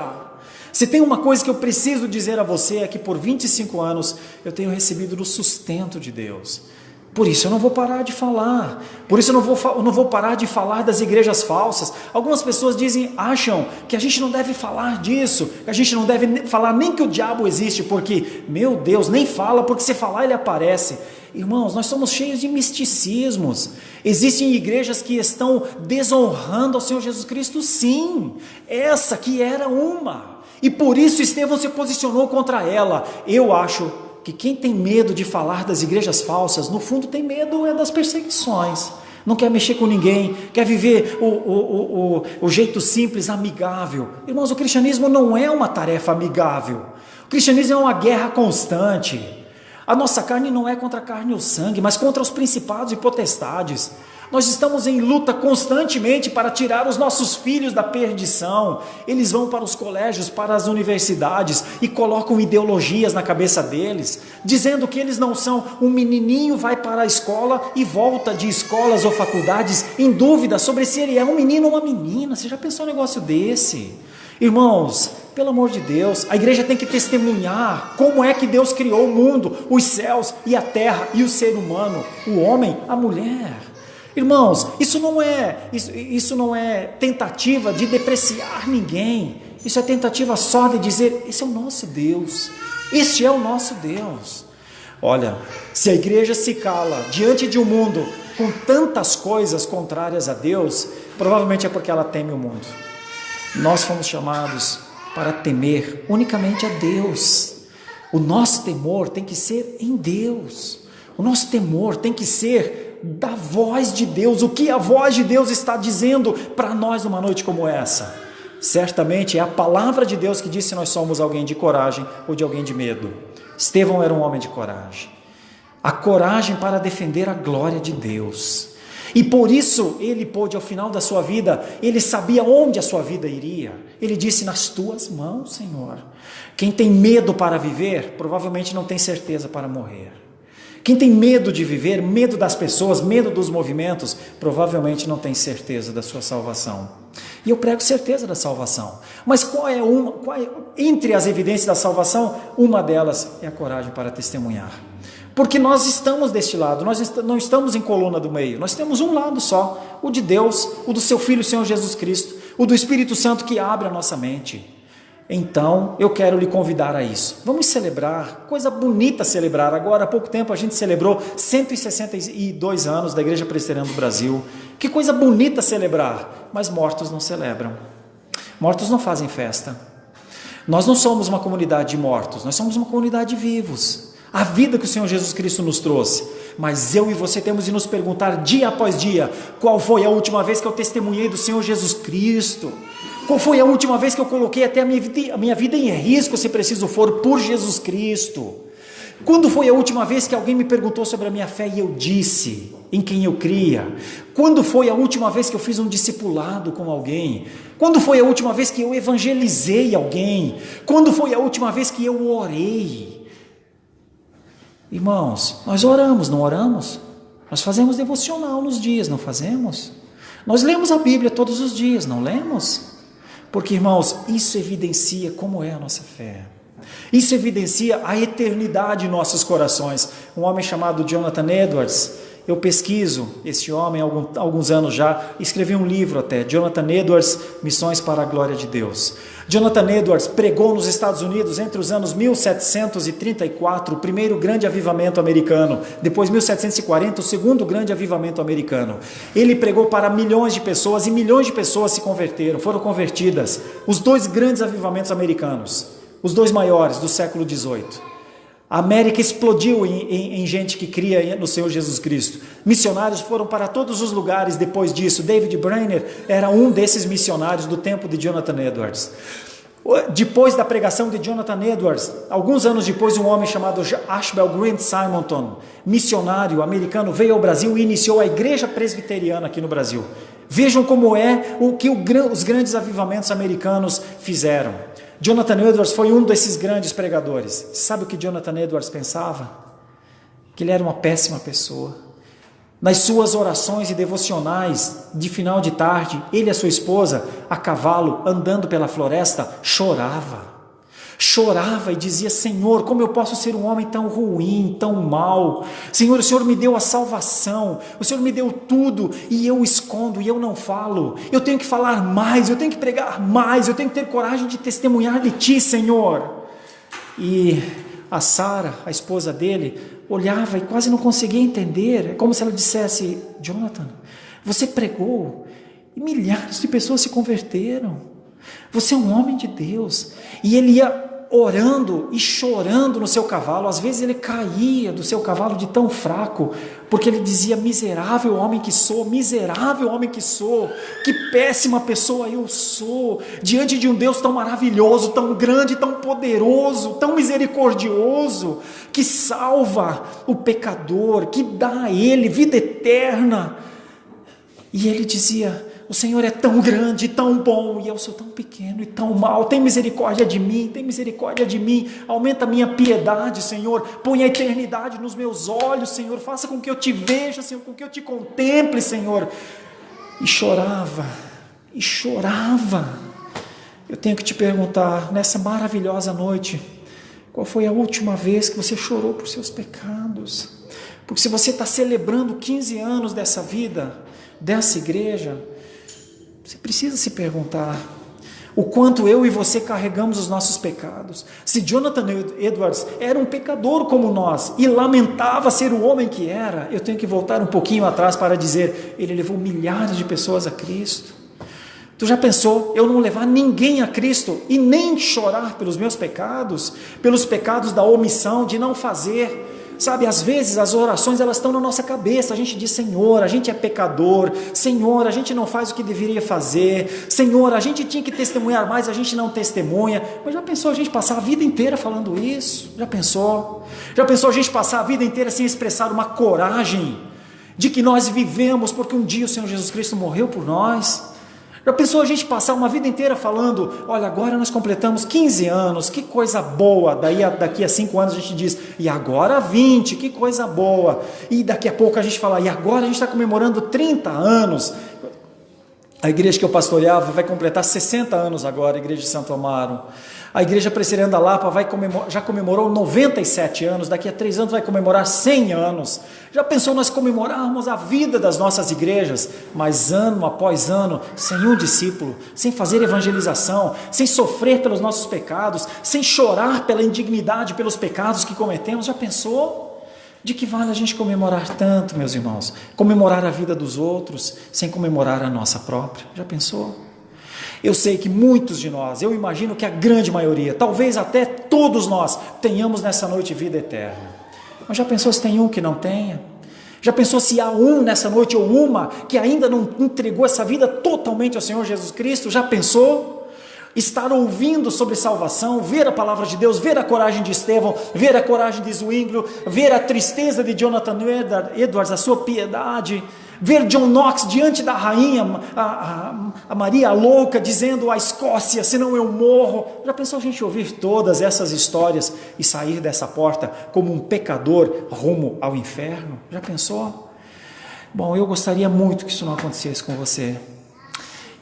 Se tem uma coisa que eu preciso dizer a você, é que por 25 anos eu tenho recebido o sustento de Deus. Por isso eu não vou parar de falar, por isso eu não vou parar de falar das igrejas falsas. Algumas pessoas acham que a gente não deve falar disso, que a gente não deve falar nem que o diabo existe, porque, meu Deus, nem fala, porque se falar ele aparece. Irmãos, nós somos cheios de misticismos. Existem igrejas que estão desonrando ao Senhor Jesus Cristo, sim, essa que era uma, e por isso Estevão se posicionou contra ela. Eu acho que quem tem medo de falar das igrejas falsas, no fundo tem medo das perseguições, não quer mexer com ninguém, quer viver o jeito simples, amigável. Irmãos, o cristianismo não é uma tarefa amigável, o cristianismo é uma guerra constante. A nossa carne não é contra a carne ou sangue, mas contra os principados e potestades. Nós estamos em luta constantemente para tirar os nossos filhos da perdição. Eles vão para os colégios, para as universidades e colocam ideologias na cabeça deles, dizendo que eles não são. Um menininho vai para a escola e volta de escolas ou faculdades em dúvida sobre se ele é um menino ou uma menina. Você já pensou um negócio desse? Irmãos, pelo amor de Deus, a igreja tem que testemunhar como é que Deus criou o mundo, os céus e a terra e o ser humano, o homem, a mulher. Irmãos, isso não é tentativa de depreciar ninguém, isso é tentativa só de dizer, esse é o nosso Deus, este é o nosso Deus. Olha, se a igreja se cala diante de um mundo com tantas coisas contrárias a Deus, provavelmente é porque ela teme o mundo. Nós fomos chamados para temer unicamente a Deus. O nosso temor tem que ser em Deus, o nosso temor tem que ser da voz de Deus. O que a voz de Deus está dizendo para nós numa noite como essa? Certamente é a palavra de Deus que diz se nós somos alguém de coragem ou de alguém de medo. Estevão era um homem de coragem, a coragem para defender a glória de Deus, e por isso ele pôde, ao final da sua vida, ele sabia onde a sua vida iria. Ele disse, nas tuas mãos, Senhor. Quem tem medo para viver, provavelmente não tem certeza para morrer. Quem tem medo de viver, medo das pessoas, medo dos movimentos, provavelmente não tem certeza da sua salvação. E eu prego certeza da salvação. Mas entre as evidências da salvação, uma delas é a coragem para testemunhar. Porque nós estamos deste lado, nós não estamos em coluna do meio, nós temos um lado só, o de Deus, o do seu Filho, o Senhor Jesus Cristo, o do Espírito Santo que abre a nossa mente. Então, eu quero lhe convidar a isso. Vamos celebrar, coisa bonita celebrar. Agora, há pouco tempo, a gente celebrou 162 anos da Igreja Presbiteriana do Brasil. Que coisa bonita celebrar, mas mortos não celebram. Mortos não fazem festa. Nós não somos uma comunidade de mortos, nós somos uma comunidade de vivos. A vida que o Senhor Jesus Cristo nos trouxe. Mas eu e você temos de nos perguntar dia após dia, qual foi a última vez que eu testemunhei do Senhor Jesus Cristo? Qual foi a última vez que eu coloquei até a minha vida em risco, se preciso for, por Jesus Cristo? Quando foi a última vez que alguém me perguntou sobre a minha fé e eu disse em quem eu cria? Quando foi a última vez que eu fiz um discipulado com alguém? Quando foi a última vez que eu evangelizei alguém? Quando foi a última vez que eu orei? Irmãos, nós oramos, não oramos? Nós fazemos devocional nos dias, não fazemos? Nós lemos a Bíblia todos os dias, não lemos? Porque, irmãos, isso evidencia como é a nossa fé. Isso evidencia a eternidade em nossos corações. Um homem chamado Jonathan Edwards, eu pesquiso esse homem há alguns anos já, escrevi um livro até, Jonathan Edwards, Missões para a Glória de Deus. Jonathan Edwards pregou nos Estados Unidos entre os anos 1734, o primeiro grande avivamento americano, depois 1740, o segundo grande avivamento americano. Ele pregou para milhões de pessoas e milhões de pessoas se converteram, foram convertidas. Os dois grandes avivamentos americanos, os dois maiores do século XVIII. A América explodiu em gente que cria no Senhor Jesus Cristo. Missionários foram para todos os lugares depois disso. David Brainerd era um desses missionários do tempo de Jonathan Edwards. Depois da pregação de Jonathan Edwards, alguns anos depois, um homem chamado Ashbel Grant Simonton, missionário americano, veio ao Brasil e iniciou a igreja presbiteriana aqui no Brasil. Vejam como é o que os grandes avivamentos americanos fizeram. Jonathan Edwards foi um desses grandes pregadores. Sabe o que Jonathan Edwards pensava? Que ele era uma péssima pessoa. Nas suas orações e devocionais de final de tarde, ele e a sua esposa, a cavalo, andando pela floresta, chorava e dizia: Senhor, como eu posso ser um homem tão ruim, tão mau? Senhor, o Senhor me deu a salvação, o Senhor me deu tudo e eu escondo e eu não falo. Eu tenho que falar mais, eu tenho que pregar mais, eu tenho que ter coragem de testemunhar de Ti, Senhor. E a Sara, a esposa dele, olhava e quase não conseguia entender. É como se ela dissesse: Jonathan, você pregou e milhares de pessoas se converteram. Você é um homem de Deus. E ele ia orando e chorando no seu cavalo. Às vezes ele caía do seu cavalo de tão fraco, porque ele dizia: miserável homem que sou, miserável homem que sou, que péssima pessoa eu sou, diante de um Deus tão maravilhoso, tão grande, tão poderoso, tão misericordioso, que salva o pecador, que dá a ele vida eterna. E ele dizia: o Senhor é tão grande, tão bom, e eu sou tão pequeno e tão mau. Tem misericórdia de mim, tem misericórdia de mim. Aumenta a minha piedade, Senhor. Põe a eternidade nos meus olhos, Senhor. Faça com que eu te veja, Senhor, com que eu te contemple, Senhor. E chorava. Eu tenho que te perguntar, nessa maravilhosa noite, qual foi a última vez que você chorou por seus pecados? Porque se você está celebrando 15 anos dessa vida, dessa igreja, você precisa se perguntar o quanto eu e você carregamos os nossos pecados. Se Jonathan Edwards era um pecador como nós e lamentava ser o homem que era, eu tenho que voltar um pouquinho atrás para dizer: ele levou milhares de pessoas a Cristo. Tu já pensou eu não levar ninguém a Cristo e nem chorar pelos meus pecados, pelos pecados da omissão, de não fazer? Sabe, às vezes as orações elas estão na nossa cabeça, a gente diz: Senhor, a gente é pecador, Senhor, a gente não faz o que deveria fazer, Senhor, a gente tinha que testemunhar mais, a gente não testemunha. Mas já pensou a gente passar a vida inteira falando isso? Já pensou a gente passar a vida inteira sem expressar uma coragem de que nós vivemos porque um dia o Senhor Jesus Cristo morreu por nós? Já pensou a gente passar uma vida inteira falando: olha, agora nós completamos 15 anos, que coisa boa. Daqui a 5 anos a gente diz: e agora 20, que coisa boa. E daqui a pouco a gente fala: e agora a gente está comemorando 30 anos. A igreja que eu pastoreava vai completar 60 anos agora, a igreja de Santo Amaro. A igreja presbiteriana da Lapa já comemorou 97 anos, daqui a 3 anos vai comemorar 100 anos. Já pensou nós comemorarmos a vida das nossas igrejas, mas ano após ano, sem um discípulo, sem fazer evangelização, sem sofrer pelos nossos pecados, sem chorar pela indignidade, pelos pecados que cometemos? Já pensou? De que vale a gente comemorar tanto, meus irmãos? Comemorar a vida dos outros, sem comemorar a nossa própria? Já pensou? Eu sei que muitos de nós, eu imagino que a grande maioria, talvez até todos nós, tenhamos nessa noite vida eterna. Mas já pensou se tem um que não tenha? Já pensou se há um nessa noite ou uma que ainda não entregou essa vida totalmente ao Senhor Jesus Cristo? Já pensou? Estar ouvindo sobre salvação, ver a palavra de Deus, ver a coragem de Estevão, ver a coragem de Zwinglio, ver a tristeza de Jonathan Edwards, a sua piedade, ver John Knox diante da rainha, a Maria louca, dizendo à Escócia, senão eu morro. Já pensou a gente ouvir todas essas histórias e sair dessa porta como um pecador rumo ao inferno? Já pensou? Bom, eu gostaria muito que isso não acontecesse com você.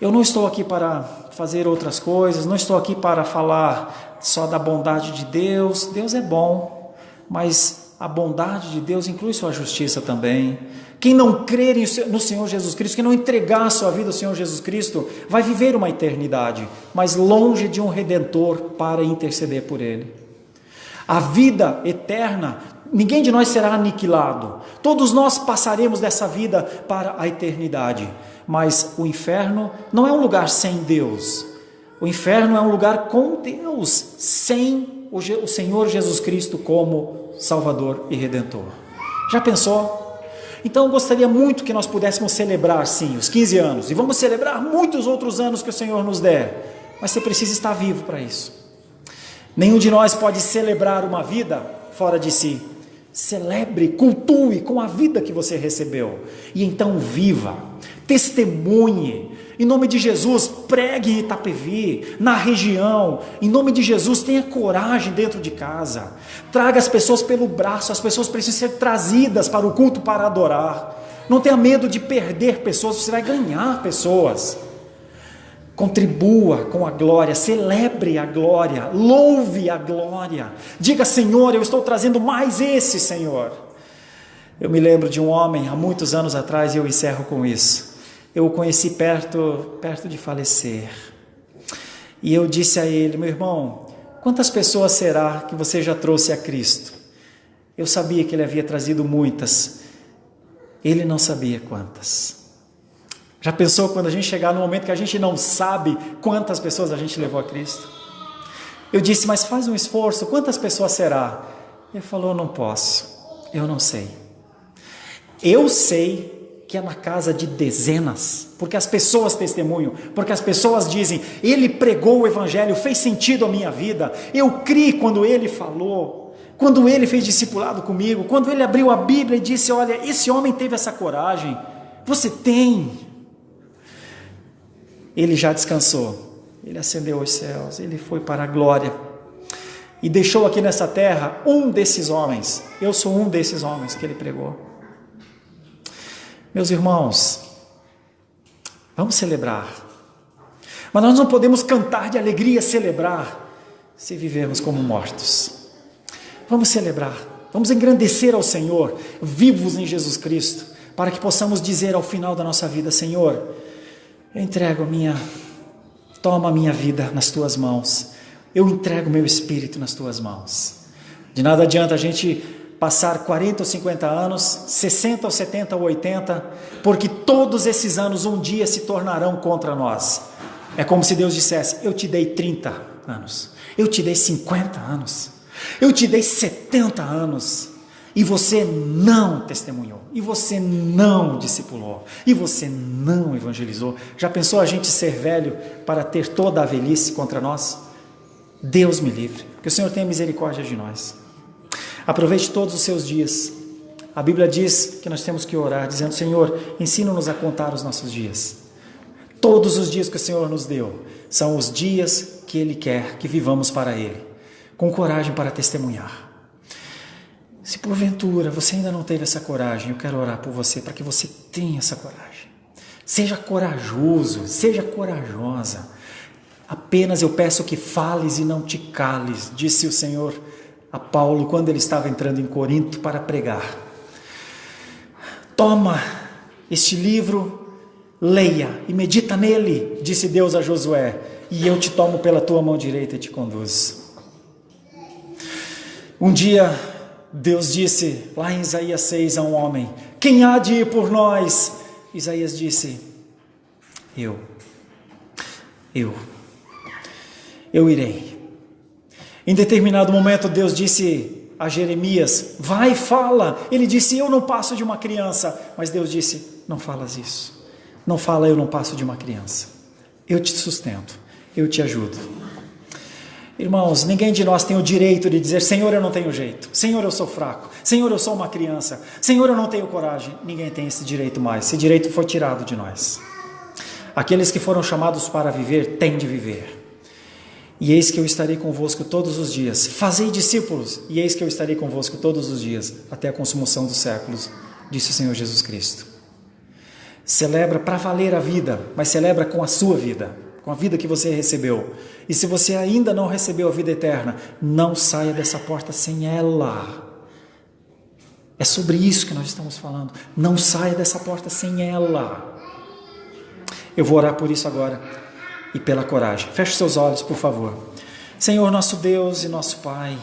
Eu não estou aqui para fazer outras coisas, não estou aqui para falar só da bondade de Deus. Deus é bom, mas a bondade de Deus inclui sua justiça também. Quem não crer no Senhor Jesus Cristo, quem não entregar a sua vida ao Senhor Jesus Cristo, vai viver uma eternidade, mas longe de um Redentor para interceder por ele. A vida eterna, ninguém de nós será aniquilado. Todos nós passaremos dessa vida para a eternidade. Mas o inferno não é um lugar sem Deus. O inferno é um lugar com Deus, sem o Senhor Jesus Cristo como Salvador e Redentor. Já pensou? Então eu gostaria muito que nós pudéssemos celebrar sim os 15 anos. E vamos celebrar muitos outros anos que o Senhor nos der. Mas você precisa estar vivo para isso. Nenhum de nós pode celebrar uma vida fora de si. Celebre, cultue com a vida que você recebeu. E então viva, testemunhe. Em nome de Jesus, pregue em Itapevi, na região. Em nome de Jesus, tenha coragem dentro de casa. Traga as pessoas pelo braço. As pessoas precisam ser trazidas para o culto para adorar. Não tenha medo de perder pessoas, você vai ganhar pessoas. Contribua com a glória, celebre a glória, louve a glória. Diga, Senhor, eu estou trazendo mais esse, Senhor. Eu me lembro de um homem, há muitos anos atrás, e eu encerro com isso. Eu o conheci perto de falecer. E eu disse a ele, meu irmão, quantas pessoas será que você já trouxe a Cristo? Eu sabia que ele havia trazido muitas. Ele não sabia quantas. Já pensou quando a gente chegar no momento que a gente não sabe quantas pessoas a gente levou a Cristo? Eu disse, mas faz um esforço, quantas pessoas será? Ele falou, não posso, eu não sei. Eu sei que é na casa de dezenas, porque as pessoas testemunham, porque as pessoas dizem, ele pregou o Evangelho, fez sentido à minha vida, eu criei quando ele falou, quando ele fez discipulado comigo, quando ele abriu a Bíblia e disse, olha, esse homem teve essa coragem, você tem. Ele já descansou, ele ascendeu aos céus, ele foi para a glória e deixou aqui nessa terra um desses homens. Eu sou um desses homens que ele pregou. Meus irmãos, vamos celebrar, mas nós não podemos cantar de alegria, celebrar, se vivermos como mortos. Vamos celebrar, vamos engrandecer ao Senhor, vivos em Jesus Cristo, para que possamos dizer ao final da nossa vida, Senhor, eu entrego toma a minha vida nas tuas mãos, eu entrego meu espírito nas tuas mãos. De nada adianta a gente passar 40 ou 50 anos, 60 ou 70 ou 80, porque todos esses anos um dia se tornarão contra nós. É como se Deus dissesse, eu te dei 30 anos, eu te dei 50 anos, eu te dei 70 anos, e você não testemunhou, e você não discipulou, e você não evangelizou. Já pensou a gente ser velho para ter toda a velhice contra nós? Deus me livre, que o Senhor tenha misericórdia de nós. Aproveite todos os seus dias. A Bíblia diz que nós temos que orar, dizendo, Senhor, ensina-nos a contar os nossos dias. Todos os dias que o Senhor nos deu, são os dias que Ele quer que vivamos para Ele, com coragem para testemunhar. Se porventura você ainda não teve essa coragem, eu quero orar por você, para que você tenha essa coragem. Seja corajoso, seja corajosa. Apenas eu peço que fales e não te cales, disse o Senhor a Paulo quando ele estava entrando em Corinto para pregar. Toma este livro, leia e medita nele, disse Deus a Josué, e eu te tomo pela tua mão direita e te conduzo. Um dia Deus disse lá em Isaías 6 a um homem, quem há de ir por nós? Isaías disse, eu. Eu irei. Em determinado momento Deus disse a Jeremias, vai e fala. Ele disse, eu não passo de uma criança. Mas Deus disse, não falas isso. Não fala, eu não passo de uma criança. Eu te sustento, eu te ajudo. Irmãos, ninguém de nós tem o direito de dizer, Senhor, eu não tenho jeito. Senhor, eu sou fraco. Senhor, eu sou uma criança. Senhor, eu não tenho coragem. Ninguém tem esse direito mais. Esse direito foi tirado de nós. Aqueles que foram chamados para viver, têm de viver. E eis que eu estarei convosco todos os dias. Fazei discípulos, e eis que eu estarei convosco todos os dias, até a consumação dos séculos, disse o Senhor Jesus Cristo. Celebra para valer a vida, mas celebra com a sua vida, com a vida que você recebeu. E se você ainda não recebeu a vida eterna, não saia dessa porta sem ela. É sobre isso que nós estamos falando. Não saia dessa porta sem ela. Eu vou orar por isso agora e pela coragem. Feche seus olhos, por favor. Senhor, nosso Deus e nosso Pai,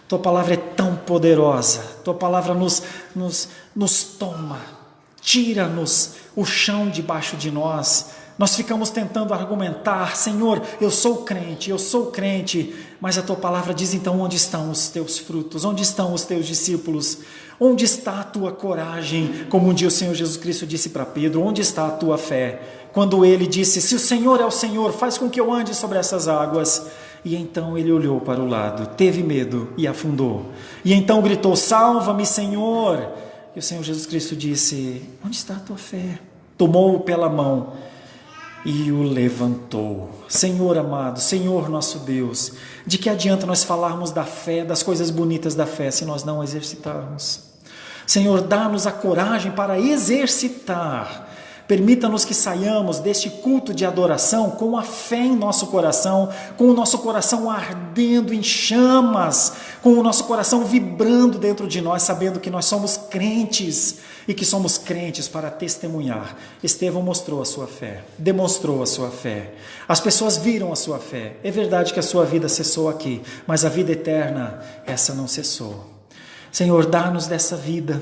Tua palavra é tão poderosa. Tua palavra nos toma. Tira-nos o chão debaixo de nós. Nós ficamos tentando argumentar, Senhor, eu sou crente, mas a Tua palavra diz então onde estão os Teus frutos, onde estão os Teus discípulos, onde está a Tua coragem, como um dia o Senhor Jesus Cristo disse para Pedro, onde está a Tua fé? Quando ele disse, se o Senhor é o Senhor, faz com que eu ande sobre essas águas. E então ele olhou para o lado, teve medo e afundou. E então gritou, salva-me, Senhor. E o Senhor Jesus Cristo disse, onde está a tua fé? Tomou-o pela mão e o levantou. Senhor amado, Senhor nosso Deus, de que adianta nós falarmos da fé, das coisas bonitas da fé, se nós não exercitarmos? Senhor, dá-nos a coragem para exercitar. Permita-nos que saiamos deste culto de adoração com a fé em nosso coração, com o nosso coração ardendo em chamas, com o nosso coração vibrando dentro de nós, sabendo que nós somos crentes e que somos crentes para testemunhar. Estevão mostrou a sua fé, demonstrou a sua fé. As pessoas viram a sua fé. É verdade que a sua vida cessou aqui, mas a vida eterna, essa não cessou. Senhor, dá-nos dessa vida,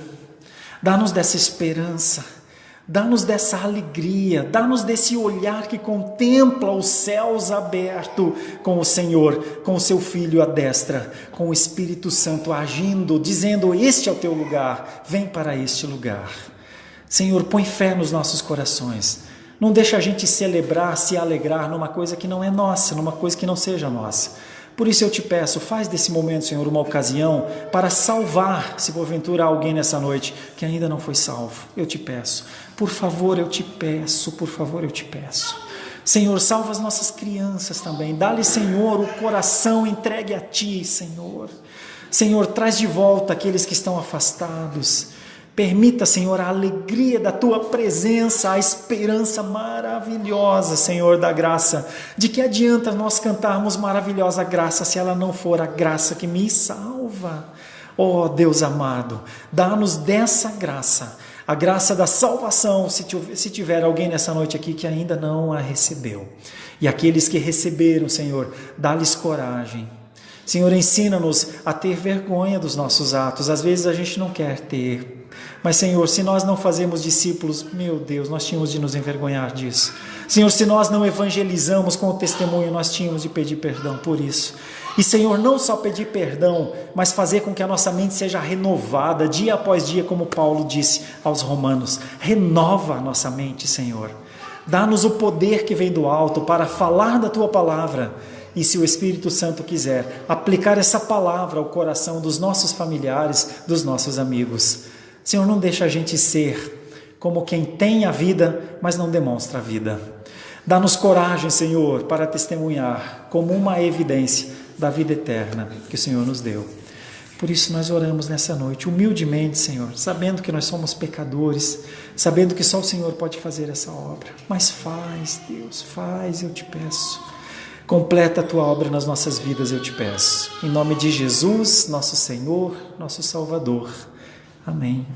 dá-nos dessa esperança, dá-nos dessa alegria, dá-nos desse olhar que contempla os céus abertos com o Senhor, com o seu Filho à destra, com o Espírito Santo agindo, dizendo, este é o teu lugar, vem para este lugar. Senhor, põe fé nos nossos corações, não deixa a gente celebrar, se alegrar numa coisa que não é nossa, numa coisa que não seja nossa. Por isso eu te peço, faz desse momento, Senhor, uma ocasião para salvar, se porventura há alguém nessa noite que ainda não foi salvo. Eu te peço, por favor, eu te peço, por favor, eu te peço. Senhor, salva as nossas crianças também. Dá-lhe, Senhor, o coração entregue a Ti, Senhor. Senhor, traz de volta aqueles que estão afastados. Permita, Senhor, a alegria da Tua presença, a esperança maravilhosa, Senhor, da graça. De que adianta nós cantarmos maravilhosa graça se ela não for a graça que me salva? Oh, Deus amado, dá-nos dessa graça, a graça da salvação, se tiver alguém nessa noite aqui que ainda não a recebeu. E aqueles que receberam, Senhor, dá-lhes coragem. Senhor, ensina-nos a ter vergonha dos nossos atos. Às vezes a gente não quer ter. Mas, Senhor, se nós não fazemos discípulos, meu Deus, nós tínhamos de nos envergonhar disso. Senhor, se nós não evangelizamos com o testemunho, nós tínhamos de pedir perdão por isso. E, Senhor, não só pedir perdão, mas fazer com que a nossa mente seja renovada dia após dia, como Paulo disse aos romanos. Renova a nossa mente, Senhor. Dá-nos o poder que vem do alto para falar da Tua palavra. E se o Espírito Santo quiser, aplicar essa palavra ao coração dos nossos familiares, dos nossos amigos. Senhor, não deixa a gente ser como quem tem a vida, mas não demonstra a vida. Dá-nos coragem, Senhor, para testemunhar como uma evidência da vida eterna que o Senhor nos deu. Por isso nós oramos nessa noite, humildemente, Senhor, sabendo que nós somos pecadores, sabendo que só o Senhor pode fazer essa obra. Mas faz, Deus, faz, eu te peço. Completa a Tua obra nas nossas vidas, eu te peço. Em nome de Jesus, nosso Senhor, nosso Salvador. Amém.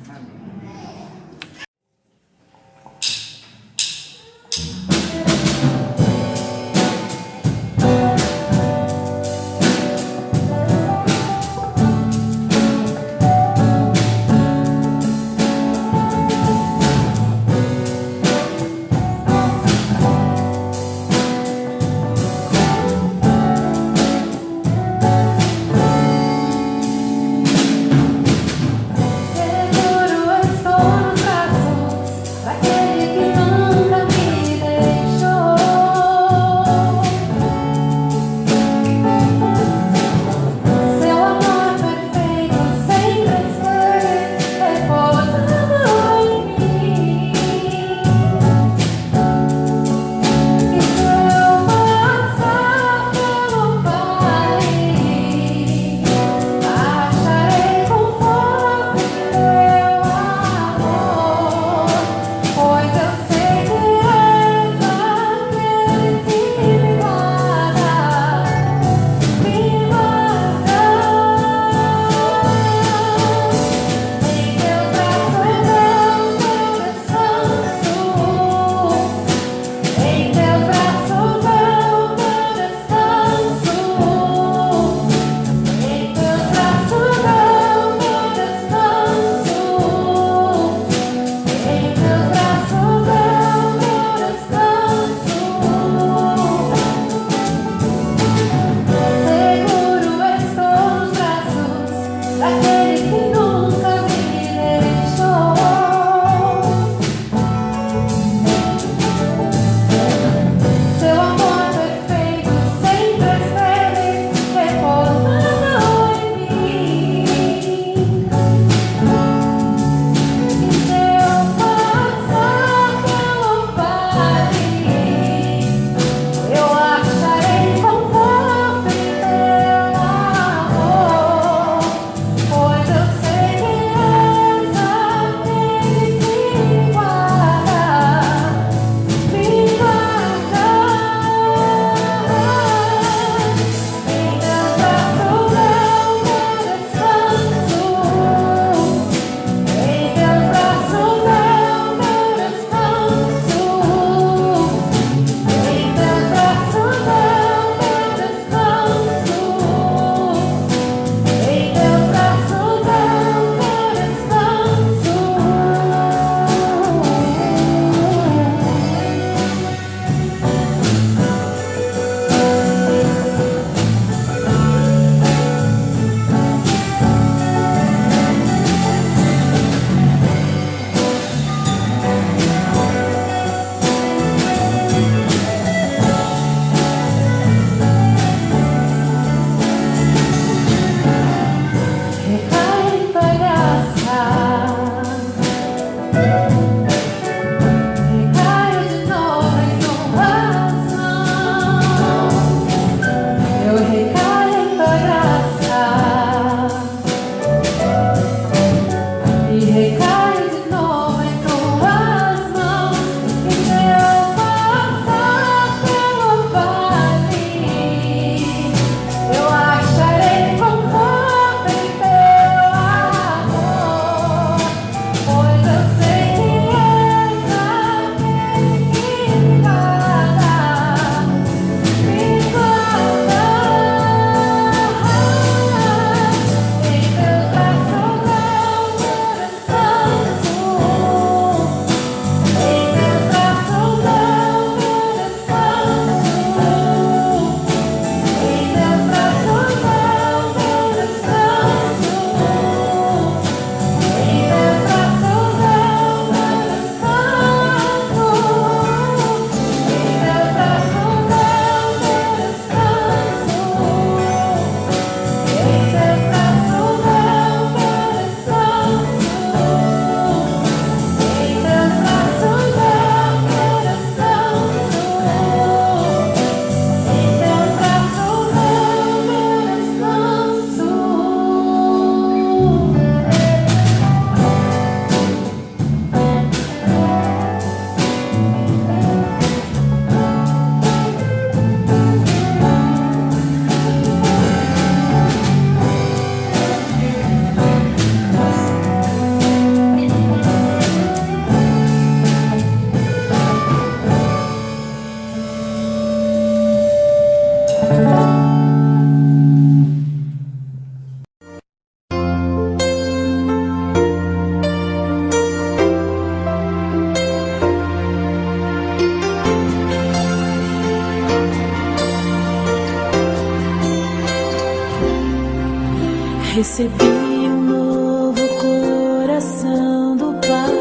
Recebi um novo coração do Pai,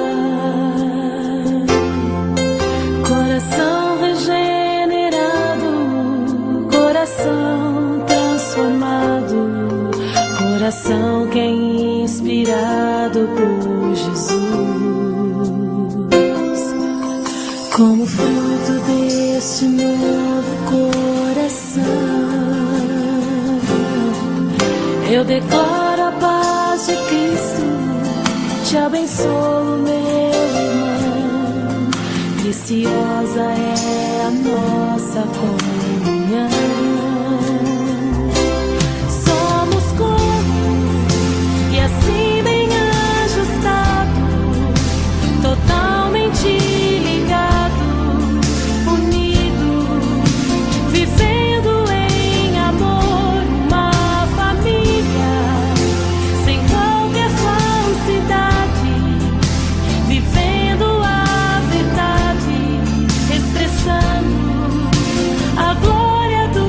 coração regenerado, coração transformado, coração que é inspirado por Jesus. Como fruto deste novo coração, eu declaro a paz de Cristo, te abençoo, meu irmão. Preciosa é a nossa comunhão. Somos corpo e assim bem ajustado, totalmente ligado, unido, vivendo em amor, uma família, sem qualquer falsidade, vivendo a verdade, expressando a glória do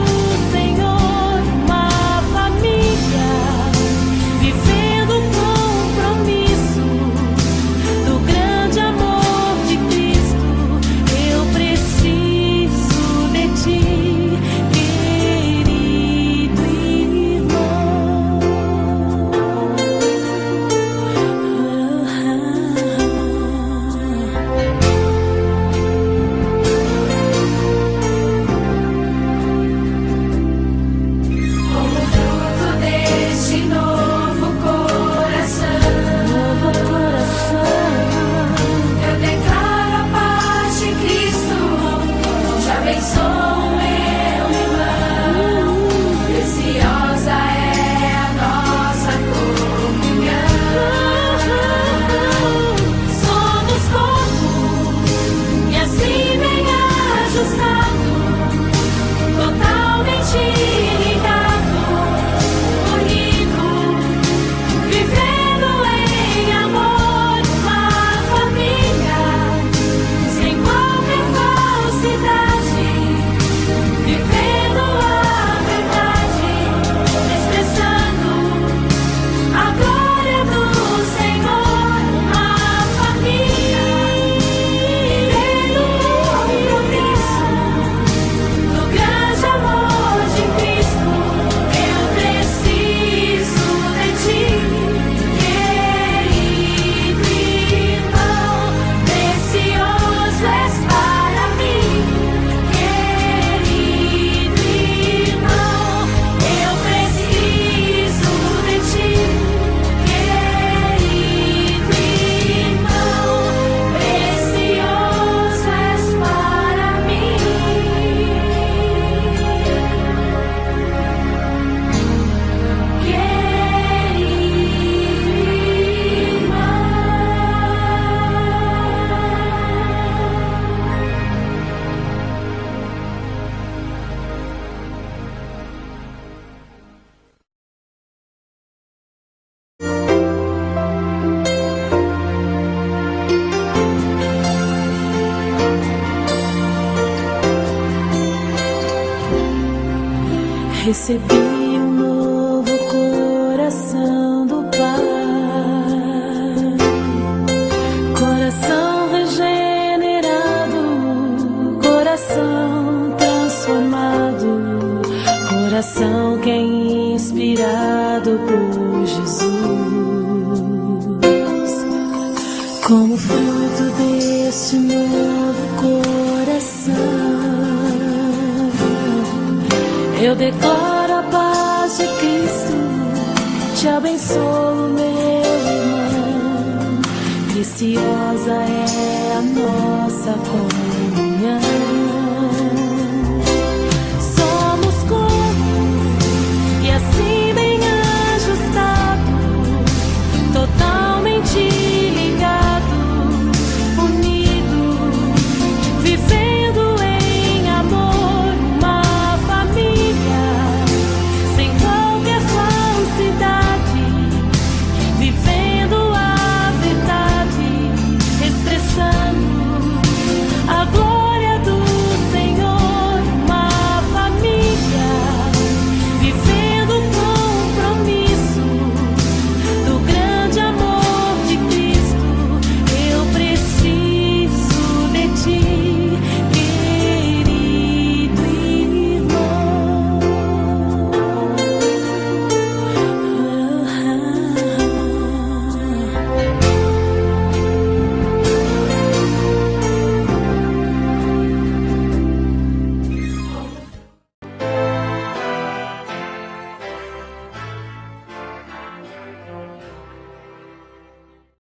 Senhor, uma família, vivendo o compromisso do grande amor de Cristo. Eu preciso de ti, querido irmão. Como fruto deste novo coração, eu declaro a paz de Cristo, te abençoo, meu irmão. Preciosa é a nossa comunhão. Somos corpo e assim bem ajustado, totalmente ligado, unido, vivendo em amor, uma família, sem qualquer falsidade, vivendo a verdade, expressando a glória do Senhor, uma família, vivendo o compromisso do grande amor de Cristo. Eu preciso de ti, querido irmão. Precioso és para mim, querido irmão. Eu preciso de ti, querido irmão. Precioso és para mim. Recebi um novo coração do Pai, coração regenerado, coração transformado, coração que é inspirado por Jesus. Como fruto deste novo coração, eu declaro a paz de Cristo, te abençoo, meu irmão. Preciosa é a nossa comunhão.